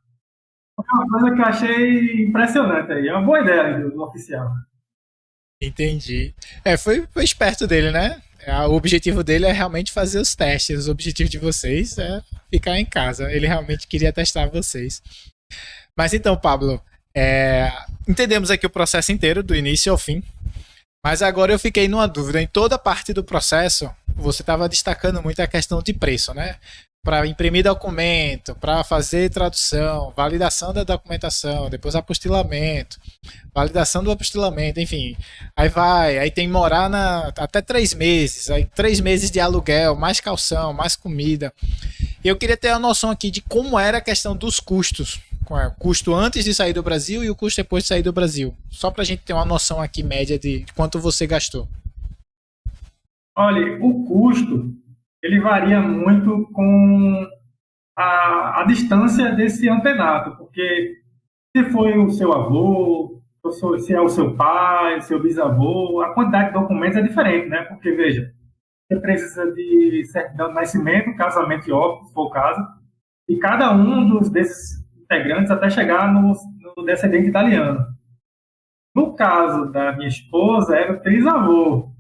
É uma coisa que eu achei impressionante aí. É uma boa ideia do oficial. Entendi. Foi esperto dele, né? O objetivo dele é realmente fazer os testes. O objetivo de vocês é ficar em casa. Ele realmente queria testar vocês. Mas então, Pablo, Entendemos aqui o processo inteiro, do início ao fim, mas agora eu fiquei numa dúvida. Em toda parte do processo, você estava destacando muito a questão de preço, né? Para imprimir documento, para fazer tradução, validação da documentação, depois apostilamento, validação do apostilamento, enfim. Aí tem que morar até 3 meses, aí 3 meses de aluguel, mais calção, mais comida. E eu queria ter a noção aqui de como era a questão dos custos. O custo antes de sair do Brasil e o custo depois de sair do Brasil. Só para a gente ter uma noção aqui média de quanto você gastou. Olha, o custo ele varia muito com a distância desse antenato, porque se foi o seu avô, se é o seu pai, seu bisavô, a quantidade de documentos é diferente, né? Porque, veja, você precisa de certidão de nascimento, casamento e óbito, se for o caso, e cada um desses integrantes até chegar no descendente italiano. No caso da minha esposa, era o trisavô.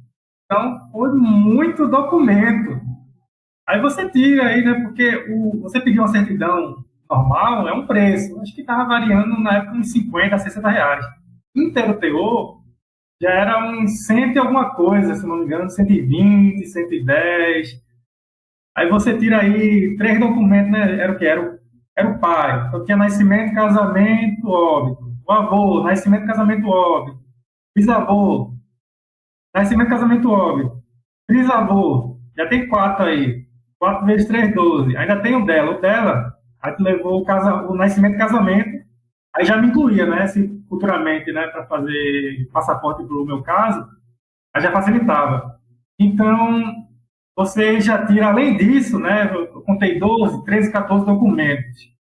Então, foi muito documento. Aí você tira aí, né? Porque você pedir uma certidão normal é um preço. Acho que estava variando na época uns 50 a 60 reais. Inteiro teor já era uns 100 e alguma coisa, se não me engano, 120, 110. Aí você tira aí 3 documentos, né? Era o que? Era o pai. Então tinha nascimento, casamento, óbito. O avô, nascimento, casamento, óbito. Bisavô, nascimento, casamento, óbito. Bisavô, já tem 4 aí. 4 vezes 3, 12. Ainda tem o dela. O dela, aí tu levou o nascimento e casamento. Aí já me incluía, né? Se futuramente, né? Para fazer passaporte pro meu caso, aí já facilitava. Então, você já tira, além disso, né? Eu contei 12, 13, 14 documentos.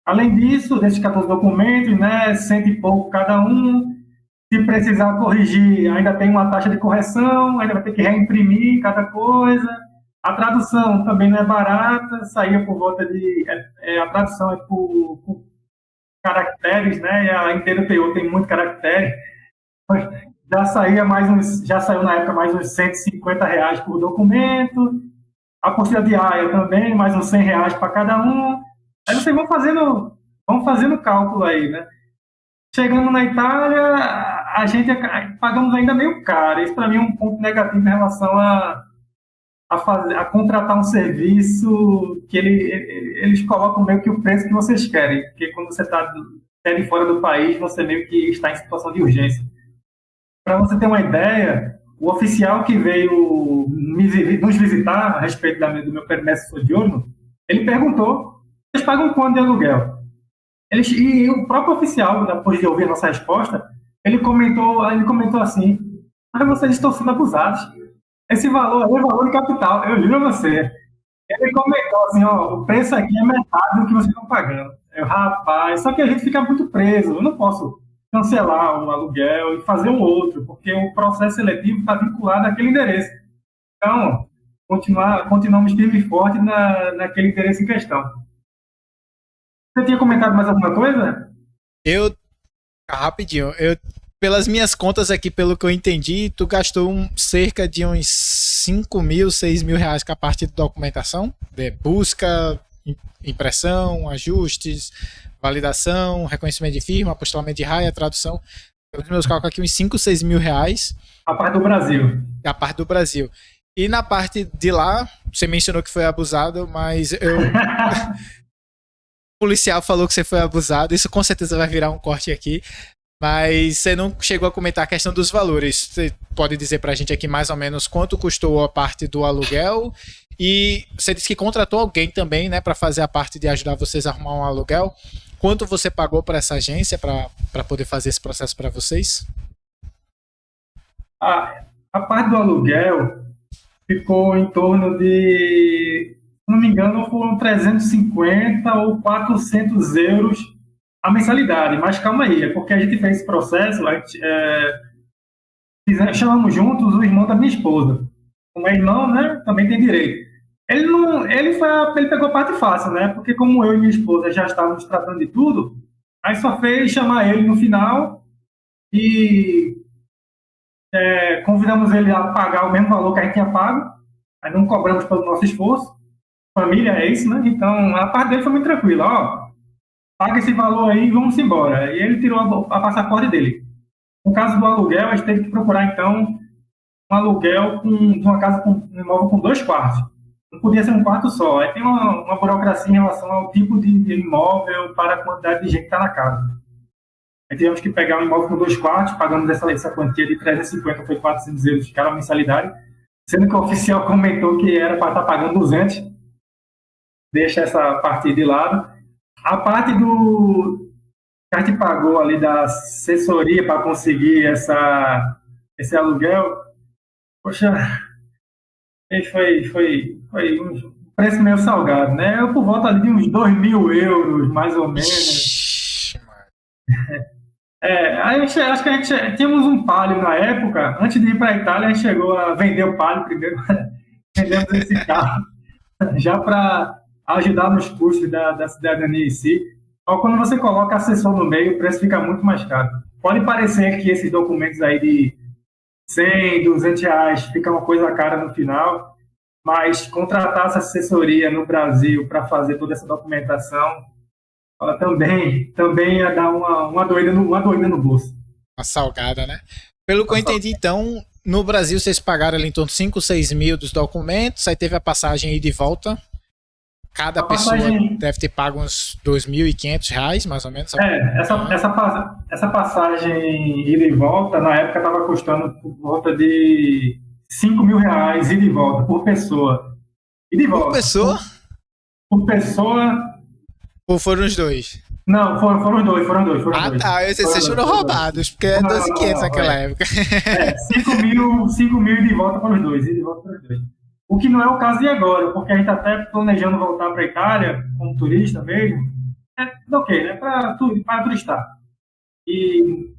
Além disso, desses 14 documentos, né? 100 e pouco cada um. Se precisar corrigir, ainda tem uma taxa de correção, ainda vai ter que reimprimir cada coisa. A tradução também não é barata, saía por volta de... a tradução é por caracteres, né? E a inteira teor tem muito caractere. Já saiu na época mais uns 150 reais por documento. A apostila diária também, mais uns 100 reais para cada um. Aí vocês vão fazendo cálculo aí, né? Chegando na Itália, a gente pagamos ainda meio caro. Isso para mim é um ponto negativo em relação a contratar um serviço que eles colocam meio que o preço que vocês querem. Porque quando você está de fora do país, você meio que está em situação de urgência. Para você ter uma ideia, o oficial que veio nos visitar a respeito do meu permesso sojourno, ele perguntou: vocês pagam quanto de aluguel? E o próprio oficial, depois de ouvir a nossa resposta, ele comentou assim: mas vocês estão sendo abusados. Esse valor é valor de capital, eu juro a você. Ele comentou assim: ó, o preço aqui é metade do que vocês estão pagando. Rapaz, só que a gente fica muito preso, eu não posso cancelar um aluguel e fazer um outro, porque o processo seletivo está vinculado àquele endereço. Então, continuamos firme e forte naquele endereço em questão. Você tinha comentado mais alguma coisa? Rapidinho, pelas minhas contas aqui, pelo que eu entendi, tu gastou cerca de uns 5 mil, 6 mil reais com a parte de documentação, de busca, impressão, ajustes, validação, reconhecimento de firma, apostilamento de raia, tradução. Pelos meus cálculos aqui, uns 5, 6 mil reais. A parte do Brasil. A parte do Brasil. E na parte de lá, você mencionou que foi abusado, mas o policial falou que você foi abusado, isso com certeza vai virar um corte aqui, mas você não chegou a comentar a questão dos valores. Você pode dizer pra gente aqui mais ou menos quanto custou a parte do aluguel, e você disse que contratou alguém também, né, para fazer a parte de ajudar vocês a arrumar um aluguel. Quanto você pagou para essa agência para poder fazer esse processo para vocês? A parte do aluguel ficou em torno de, se não me engano, foram 350 ou 400 euros a mensalidade. Mas calma aí, é porque a gente fez esse processo, chamamos juntos o irmão da minha esposa. Como é irmão, né, também tem direito. Ele pegou a parte fácil, né? Porque como eu e minha esposa já estávamos tratando de tudo, aí só fez chamar ele no final e convidamos ele a pagar o mesmo valor que a gente tinha pago. Aí não cobramos pelo nosso esforço. Família é isso, né? Então a parte dele foi muito tranquila. Ó, paga esse valor aí e vamos embora. E ele tirou a passaporte dele. No caso do aluguel, a gente teve que procurar, então, um aluguel de uma casa com um imóvel com 2 quartos. Não podia ser um quarto só. Aí tem uma burocracia em relação ao tipo de imóvel para a quantidade de gente que está na casa. Aí tivemos que pegar um imóvel com 2 quartos, pagamos essa quantia de 350, foi 400 euros de cada mensalidade, sendo que o oficial comentou que era para estar pagando 200. Deixa essa parte de lado. A parte do que a gente pagou ali da assessoria para conseguir esse aluguel, poxa, foi um preço meio salgado, né? Eu por volta ali de uns 2.000 euros, mais ou menos. Ixi, Aí acho que a gente tínhamos um Palio na época. Antes de ir para a Itália, a gente chegou a vender o Palio primeiro. Vendemos esse carro já para ajudar nos custos da cidadania em si. Então, quando você coloca assessor no meio, o preço fica muito mais caro. Pode parecer que esses documentos aí de 100, 200 reais fica uma coisa cara no final, mas contratar essa assessoria no Brasil para fazer toda essa documentação, ela também ia dar uma doida no bolso. uma salgada, né? Pelo que eu entendi, então, no Brasil vocês pagaram ali em torno de 5, 6 mil dos documentos, aí teve a passagem ida e volta. Cada pessoa deve ter pago uns 2.500 reais, mais ou menos. Essa passagem ida e volta, na época, estava custando por volta de 5 mil reais ida e volta, por pessoa. Ida e volta. Por pessoa? Por pessoa. Ou foram os dois? Não, foram os dois. Foram dois. Tá, vocês foram roubados, porque é 2.500 naquela época. 5 mil ida e volta para os dois, ida e volta para os dois. O que não é o caso de agora, porque a gente está até planejando voltar para a Itália, como turista mesmo. Ok, né? Para turistar. E,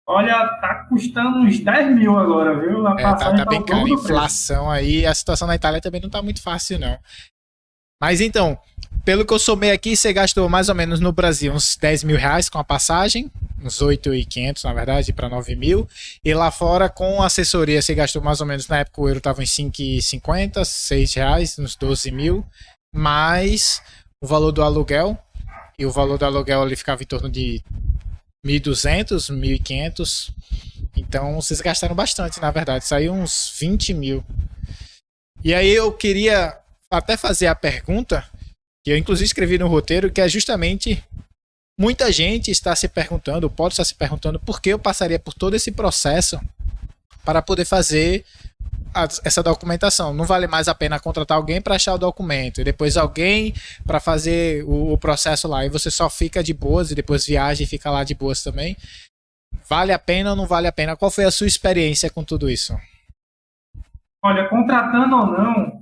olha, tá custando uns 10 mil agora, viu? A tá bem caro. A inflação aí, a situação na Itália também não tá muito fácil, não. Mas então, pelo que eu somei aqui, você gastou mais ou menos no Brasil uns 10 mil reais com a passagem, uns 8.500 na verdade, para 9 mil. E lá fora, com assessoria, você gastou mais ou menos, na época o euro estava em 5,50, 6 reais, uns 12 mil, mais o valor do aluguel. E o valor do aluguel ali ficava em torno de 1.200, 1.500. Então vocês gastaram bastante, na verdade, saiu uns 20 mil. E aí eu queria até fazer a pergunta, que eu inclusive escrevi no roteiro, que é justamente: muita gente está se perguntando, pode estar se perguntando, por que eu passaria por todo esse processo para poder fazer essa documentação. Não vale mais a pena contratar alguém para achar o documento, e depois alguém para fazer o processo lá, e você só fica de boas, e depois viaja e fica lá de boas também. Vale a pena ou não vale a pena? Qual foi a sua experiência com tudo isso? Olha, contratando ou não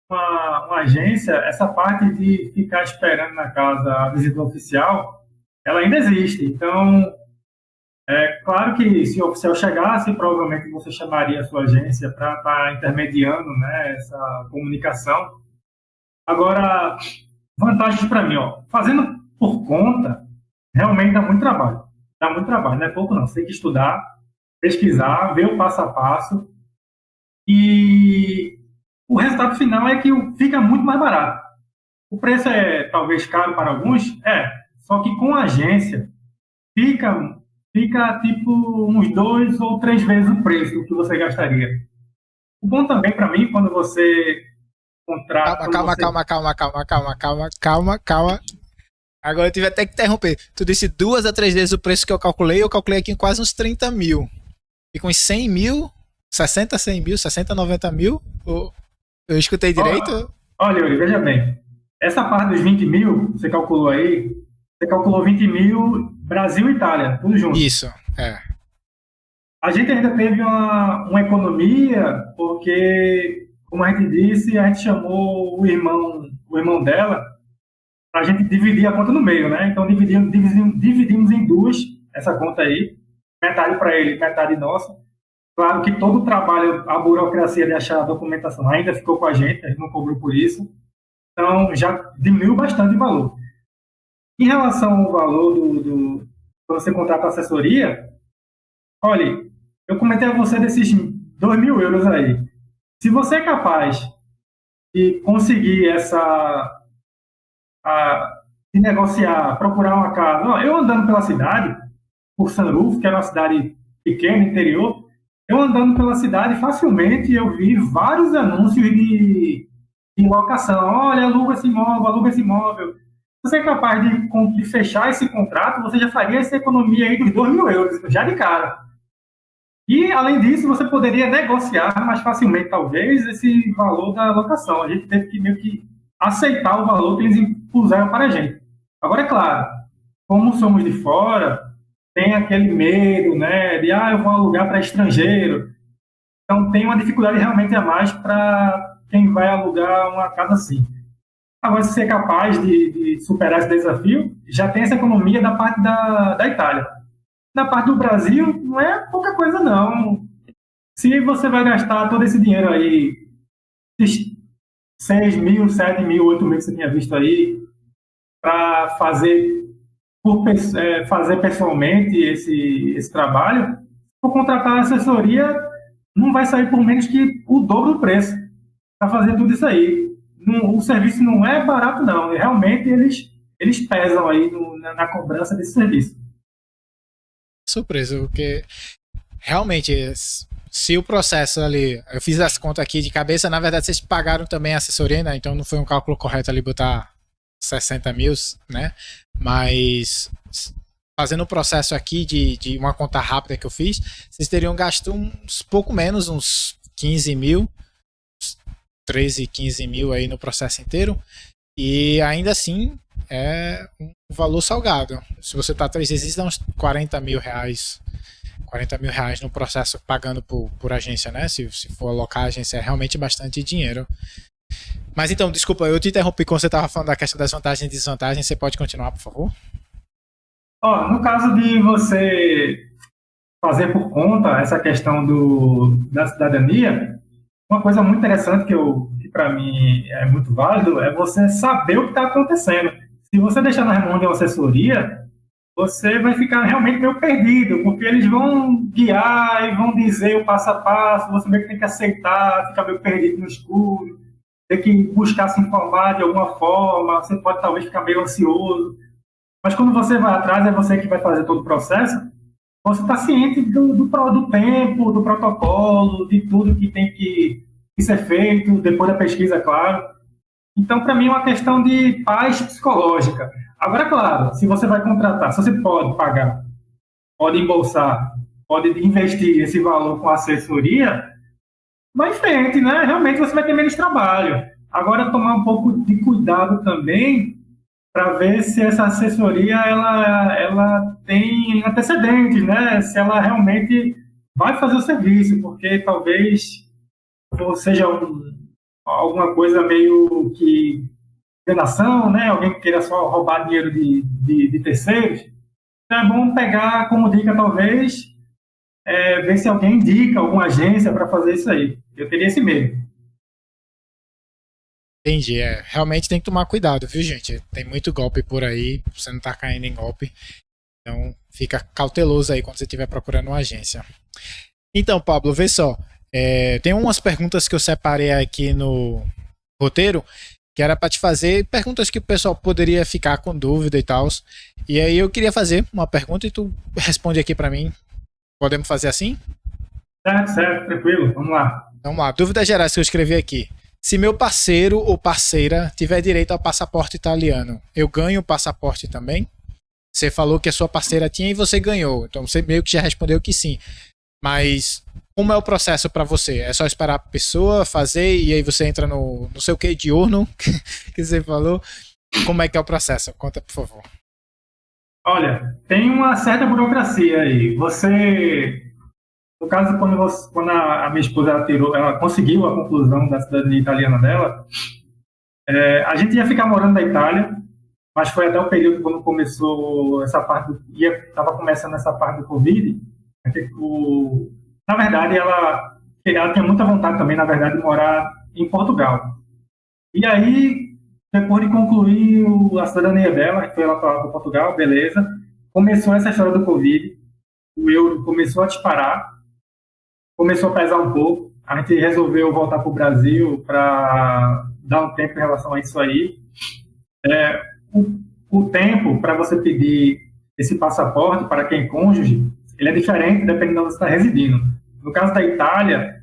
uma agência, essa parte de ficar esperando na casa a visita oficial, ela ainda existe. Então, é claro que se o oficial chegasse, provavelmente você chamaria a sua agência para estar intermediando, né, essa comunicação. Agora, vantagens para mim, fazendo por conta, realmente dá muito trabalho. Dá muito trabalho, não é pouco não. Você tem que estudar, pesquisar, ver o passo a passo. E o resultado final é que fica muito mais barato. O preço é talvez caro para alguns, só que com a agência fica tipo uns 2 ou 3 vezes o preço do que você gastaria. O bom também para mim, quando você contrata... Calma. Agora eu tive até que interromper. Tu disse 2 a 3 vezes o preço que eu calculei aqui em quase uns 30 mil. E com uns 100 mil, 60, 100 mil, 60, 90 mil... Eu escutei direito? Olha, Yuri, veja bem. Essa parte dos 20 mil, você calculou 20 mil Brasil e Itália, tudo junto. Isso, A gente ainda teve uma economia, porque, como a gente disse, a gente chamou o irmão dela para a gente dividir a conta no meio, né? Então, dividimos em 2 essa conta aí, metade para ele, metade nossa. Claro que todo o trabalho, a burocracia de achar a documentação ainda ficou com a gente não cobrou por isso. Então, já diminuiu bastante o valor. Em relação ao valor quando você contrata a assessoria, olha, eu comentei a você desses 2.000 euros aí. Se você é capaz de conseguir de negociar, procurar uma casa. Não, eu andando pela cidade, por Sanrufo, que era uma cidade pequena, interior, eu andando pela cidade, facilmente eu vi vários anúncios de locação. Olha, aluga esse imóvel. Se você é capaz de fechar esse contrato, você já faria essa economia aí dos 2.000 euros, já de cara. E, além disso, você poderia negociar mais facilmente, talvez, esse valor da locação. A gente teve que meio que aceitar o valor que eles impuseram para a gente. Agora, é claro, como somos de fora, tem aquele medo, né, de, eu vou alugar para estrangeiro. Então, tem uma dificuldade realmente a mais para quem vai alugar uma casa assim. Agora, se você é capaz de superar esse desafio, já tem essa economia da parte da Itália. Na parte do Brasil, não é pouca coisa, não. Se você vai gastar todo esse dinheiro aí, esses 6 mil, 7 mil, 8 mil que você tinha visto aí, para fazer pessoalmente esse trabalho, por contratar assessoria, não vai sair por menos que o dobro do preço para fazer tudo isso aí. O serviço não é barato, não. Realmente, eles pesam aí na cobrança desse serviço. Surpresa, porque realmente, se o processo ali, eu fiz as contas aqui de cabeça, na verdade vocês pagaram também a assessoria, né? Então não foi um cálculo correto ali botar 60 mil, né? Mas fazendo o processo aqui de uma conta rápida que eu fiz, vocês teriam gasto pouco menos, uns 15 mil, 13, 15 mil aí no processo inteiro. E ainda assim é um valor salgado. Se você tá 3 vezes, dá uns 40 mil reais. 40 mil reais no processo pagando por agência, né? Se for alocar a agência, é realmente bastante dinheiro. Mas então, desculpa, eu te interrompi quando você estava falando da questão das vantagens e desvantagens. Você pode continuar, por favor? No caso de você fazer por conta essa questão da cidadania, uma coisa muito interessante que para mim é muito válido é você saber o que está acontecendo. Se você deixar na mão de uma assessoria, você vai ficar realmente meio perdido, porque eles vão guiar e vão dizer o passo a passo, você meio que tem que aceitar, ficar meio perdido no escuro, ter que buscar se informar de alguma forma, você pode talvez ficar meio ansioso. Mas quando você vai atrás, é você que vai fazer todo o processo, você está ciente do tempo, do protocolo, de tudo que tem que ser feito, depois da pesquisa, claro. Então, para mim, é uma questão de paz psicológica. Agora, claro, se você vai contratar, se você pode pagar, pode embolsar, pode investir esse valor com assessoria, vai em frente, né? Realmente você vai ter menos trabalho. Agora, tomar um pouco de cuidado também para ver se essa assessoria ela tem antecedentes, né? Se ela realmente vai fazer o serviço, porque talvez seja alguma coisa meio que enganação, né? Alguém que queira só roubar dinheiro de terceiros. Então é bom pegar como dica, talvez, ver se alguém indica alguma agência para fazer isso aí. Eu teria esse medo. Entendi, realmente tem que tomar cuidado, viu, gente? Tem muito golpe por aí, você não tá caindo em golpe. Então, fica cauteloso aí quando você estiver procurando uma agência. Então, Pablo, vê só. Tem umas perguntas que eu separei aqui no roteiro, que era para te fazer perguntas que o pessoal poderia ficar com dúvida e tal. E aí eu queria fazer uma pergunta e tu responde aqui para mim. Podemos fazer assim? Certo, tranquilo. Vamos lá. Vamos lá. Dúvidas gerais que eu escrevi aqui. Se meu parceiro ou parceira tiver direito ao passaporte italiano, eu ganho o passaporte também? Você falou que a sua parceira tinha e você ganhou. Então você meio que já respondeu que sim. Mas como é o processo para você? É só esperar a pessoa fazer e aí você entra no não sei o que, diurno, que você falou. Como é que é o processo? Conta, por favor. Olha, tem uma certa burocracia aí. No caso, quando a minha esposa ela conseguiu a conclusão da cidadania italiana dela, a gente ia ficar morando na Itália, mas foi até o período quando começou essa parte, estava começando essa parte do Covid. Na verdade, ela tinha muita vontade também, na verdade, de morar em Portugal. E aí, depois de concluir a cidadania dela, que foi lá para Portugal, beleza, começou essa história do Covid, o euro começou a disparar, começou a pesar um pouco, a gente resolveu voltar para o Brasil para dar um tempo em relação a isso aí. O o tempo para você pedir esse passaporte para quem é cônjuge, ele é diferente dependendo de onde você está residindo. No caso da Itália,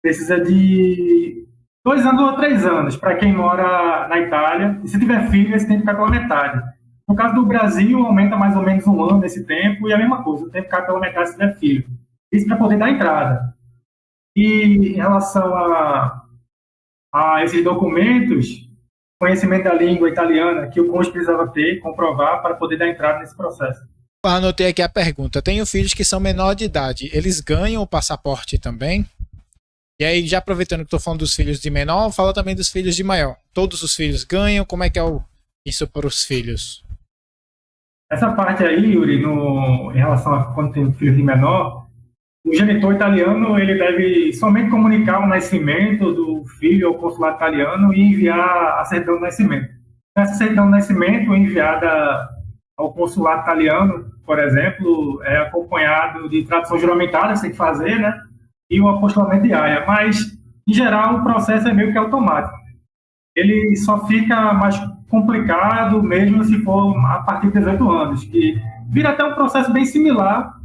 precisa de 2 anos ou 3 anos para quem mora na Itália. E se tiver filho, esse tempo fica pela metade. No caso do Brasil, aumenta mais ou menos 1 ano nesse tempo, e a mesma coisa, o tempo cai pela metade se tiver filho. Isso para poder dar entrada. E em relação a esses documentos, conhecimento da língua italiana que o cônjuge precisava ter, comprovar para poder dar entrada nesse processo. Anotei aqui a pergunta. Tenho filhos que são menor de idade. Eles ganham o passaporte também? E aí, já aproveitando que estou falando dos filhos de menor, fala também dos filhos de maior. Todos os filhos ganham? Como é que é isso para os filhos? Essa parte aí, Yuri, em relação a quando tem filho de menor, o genitor italiano ele deve somente comunicar o nascimento do filho ao consulado italiano e enviar a certidão de nascimento. Essa certidão de nascimento enviada ao consulado italiano, por exemplo, é acompanhado de tradução juramentada que você tem que fazer, né? E o apostilamento de aia. Mas, em geral, o processo é meio que automático. Ele só fica mais complicado mesmo se for a partir de 18 anos, que vira até um processo bem similar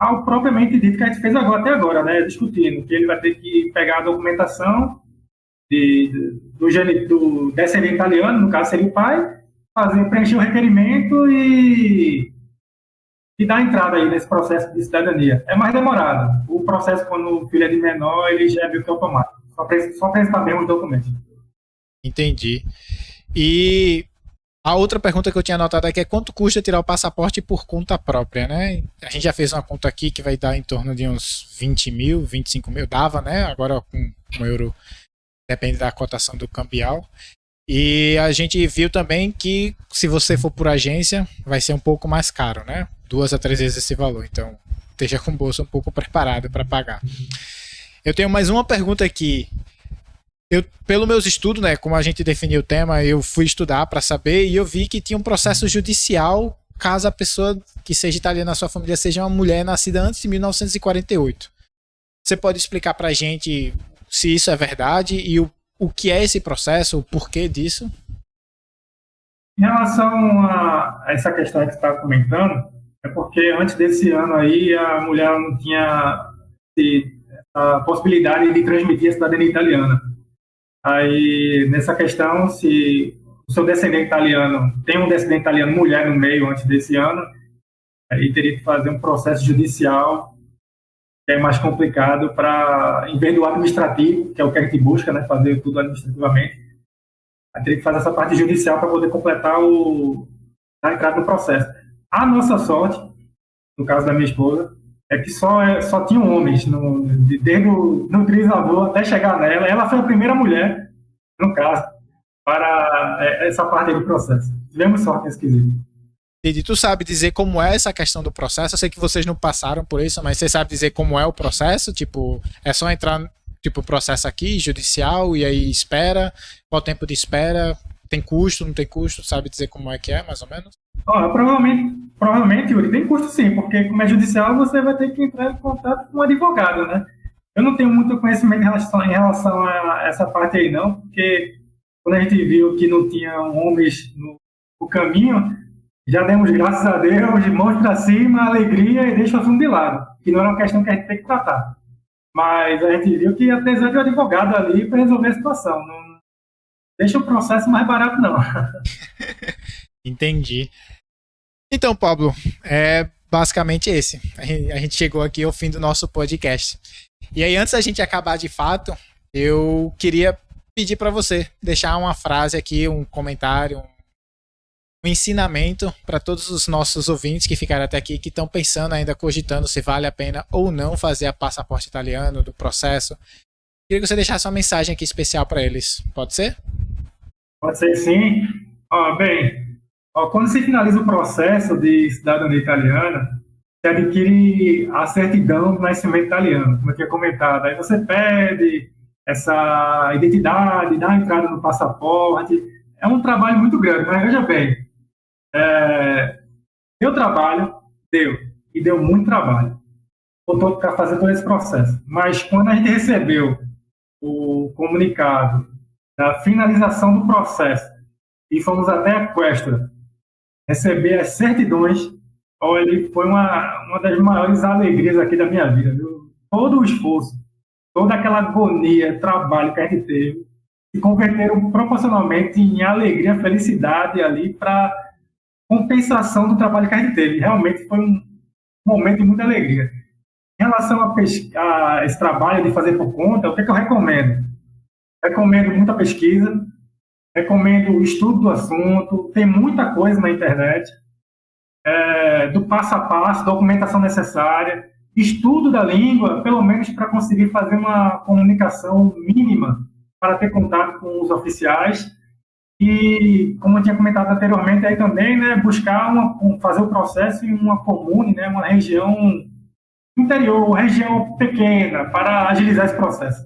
ao propriamente dito que a gente fez até agora, né? Discutindo, que ele vai ter que pegar a documentação do descendente italiano, no caso seria o pai, preencher o requerimento e dar entrada aí nesse processo de cidadania. É mais demorado. O processo, quando o filho é de menor, ele já é meio que automático. Só apresentar mesmo os documentos. Entendi. E a outra pergunta que eu tinha anotado aqui é quanto custa tirar o passaporte por conta própria, né? A gente já fez uma conta aqui que vai dar em torno de uns 20 mil, 25 mil, dava, né? Agora com o euro, depende da cotação do cambial. E a gente viu também que se você for por agência, vai ser um pouco mais caro, né? 2 a 3 vezes esse valor. Então, esteja com o bolso um pouco preparado para pagar. Eu tenho mais uma pergunta aqui. Pelo meus estudos, né, como a gente definiu o tema, eu fui estudar para saber e eu vi que tinha um processo judicial caso a pessoa que seja italiana na sua família seja uma mulher nascida antes de 1948. Você pode explicar para a gente se isso é verdade e o que é esse processo, o porquê disso? Em relação a essa questão que você está comentando, é porque antes desse ano aí a mulher não tinha a possibilidade de transmitir a cidadania italiana. Aí, nessa questão, se o seu descendente italiano tem um descendente italiano mulher no meio antes desse ano, aí teria que fazer um processo judicial que é mais complicado para, em vez do administrativo, que é o que a gente busca, né, fazer tudo administrativamente, aí teria que fazer essa parte judicial para poder completar a entrada no processo. A nossa sorte, no caso da minha esposa, é que só tinham homens, desde o trisavô até chegar nela. Ela foi a primeira mulher, no caso, para essa parte do processo. Tivemos sorte nesse quesito. E tu sabe dizer como é essa questão do processo? Eu sei que vocês não passaram por isso, mas você sabe dizer como é o processo? Tipo, é só entrar, tipo, processo aqui, judicial, e aí espera? Qual o tempo de espera? Tem custo, não tem custo? Sabe dizer como é que é, mais ou menos? Provavelmente, Yuri, tem custo sim, porque como é judicial, você vai ter que entrar em contato com um advogado, né? Eu não tenho muito conhecimento em relação a essa parte aí, não, porque quando a gente viu que não tinha homens no caminho, já demos graças a Deus, de mãos para cima, alegria e deixa o assunto de lado, que não era uma questão que a gente tem que tratar. Mas a gente viu que ia precisar de um advogado ali para resolver a situação. Não deixa o processo mais barato, não. Entendi. Então, Pablo, é basicamente esse. A gente chegou aqui ao fim do nosso podcast. E aí, antes da gente acabar de fato, eu queria pedir para você deixar uma frase aqui, um comentário, um ensinamento para todos os nossos ouvintes que ficaram até aqui, que estão pensando ainda, cogitando se vale a pena ou não fazer a passaporte italiano do processo. Queria que você deixasse uma mensagem aqui especial para eles. Pode ser? Pode ser sim. Quando se finaliza o processo de cidadania italiana, você adquire a certidão do nascimento italiano, como eu tinha comentado. Aí você pede essa identidade, dá a entrada no passaporte. É um trabalho muito grande, mas veja bem, deu trabalho, deu muito trabalho para fazer todo esse processo. Mas quando a gente recebeu o comunicado da finalização do processo e fomos até a Questura receber as certidões, olha, foi uma das maiores alegrias aqui da minha vida, viu? Todo o esforço, toda aquela agonia, trabalho que a gente teve, se converteram proporcionalmente em alegria, felicidade ali para compensação do trabalho que a gente teve. Realmente foi um momento de muita alegria. Em relação a esse trabalho de fazer por conta, o que eu recomendo? Recomendo muita pesquisa, recomendo o estudo do assunto, tem muita coisa na internet, do passo a passo, documentação necessária, estudo da língua, pelo menos para conseguir fazer uma comunicação mínima para ter contato com os oficiais e, como eu tinha comentado anteriormente, aí também, né, buscar fazer o processo em uma comune, né, uma região interior, uma região pequena, para agilizar esse processo.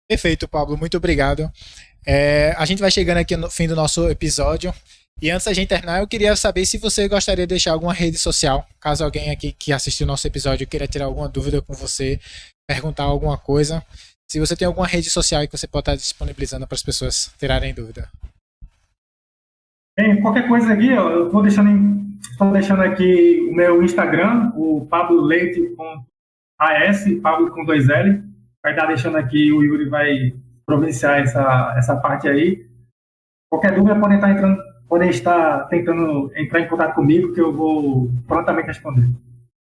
Perfeito, Pablo, muito obrigado. A gente vai chegando aqui no fim do nosso episódio. E antes da gente terminar, eu queria saber se você gostaria de deixar alguma rede social, caso alguém aqui que assistiu o nosso episódio queira tirar alguma dúvida com você, perguntar alguma coisa. Se você tem alguma rede social que você pode estar disponibilizando para as pessoas tirarem dúvida. Bem, qualquer coisa aqui, ó, eu estou deixando aqui o meu Instagram, o pabloleite.as, Pablo com 2L. Vai estar deixando aqui, o Yuri vai providenciar essa parte aí. Qualquer dúvida podem estar tentando entrar em contato comigo, que eu vou prontamente responder.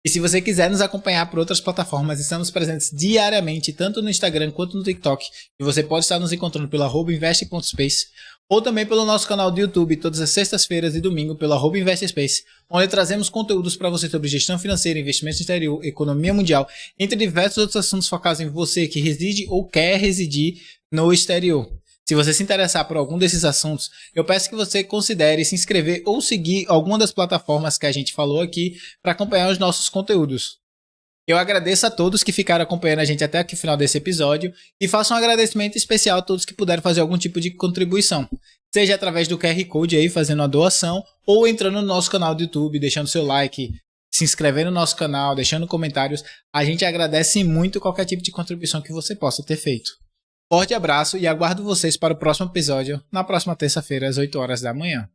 E se você quiser nos acompanhar por outras plataformas, estamos presentes diariamente, tanto no Instagram quanto no TikTok. E você pode estar nos encontrando pelo @invest.space ou também pelo nosso canal do YouTube, todas as sextas-feiras e domingo, pelo @investespace, onde trazemos conteúdos para você sobre gestão financeira, investimento exterior, economia mundial, entre diversos outros assuntos focados em você que reside ou quer residir no exterior. Se você se interessar por algum desses assuntos, eu peço que você considere se inscrever ou seguir alguma das plataformas que a gente falou aqui para acompanhar os nossos conteúdos. Eu agradeço a todos que ficaram acompanhando a gente até aqui no final desse episódio e faço um agradecimento especial a todos que puderam fazer algum tipo de contribuição, seja através do QR Code aí fazendo a doação ou entrando no nosso canal do YouTube, deixando seu like, se inscrevendo no nosso canal, deixando comentários. A gente agradece muito qualquer tipo de contribuição que você possa ter feito. Forte abraço e aguardo vocês para o próximo episódio, na próxima terça-feira, às 8 horas da manhã.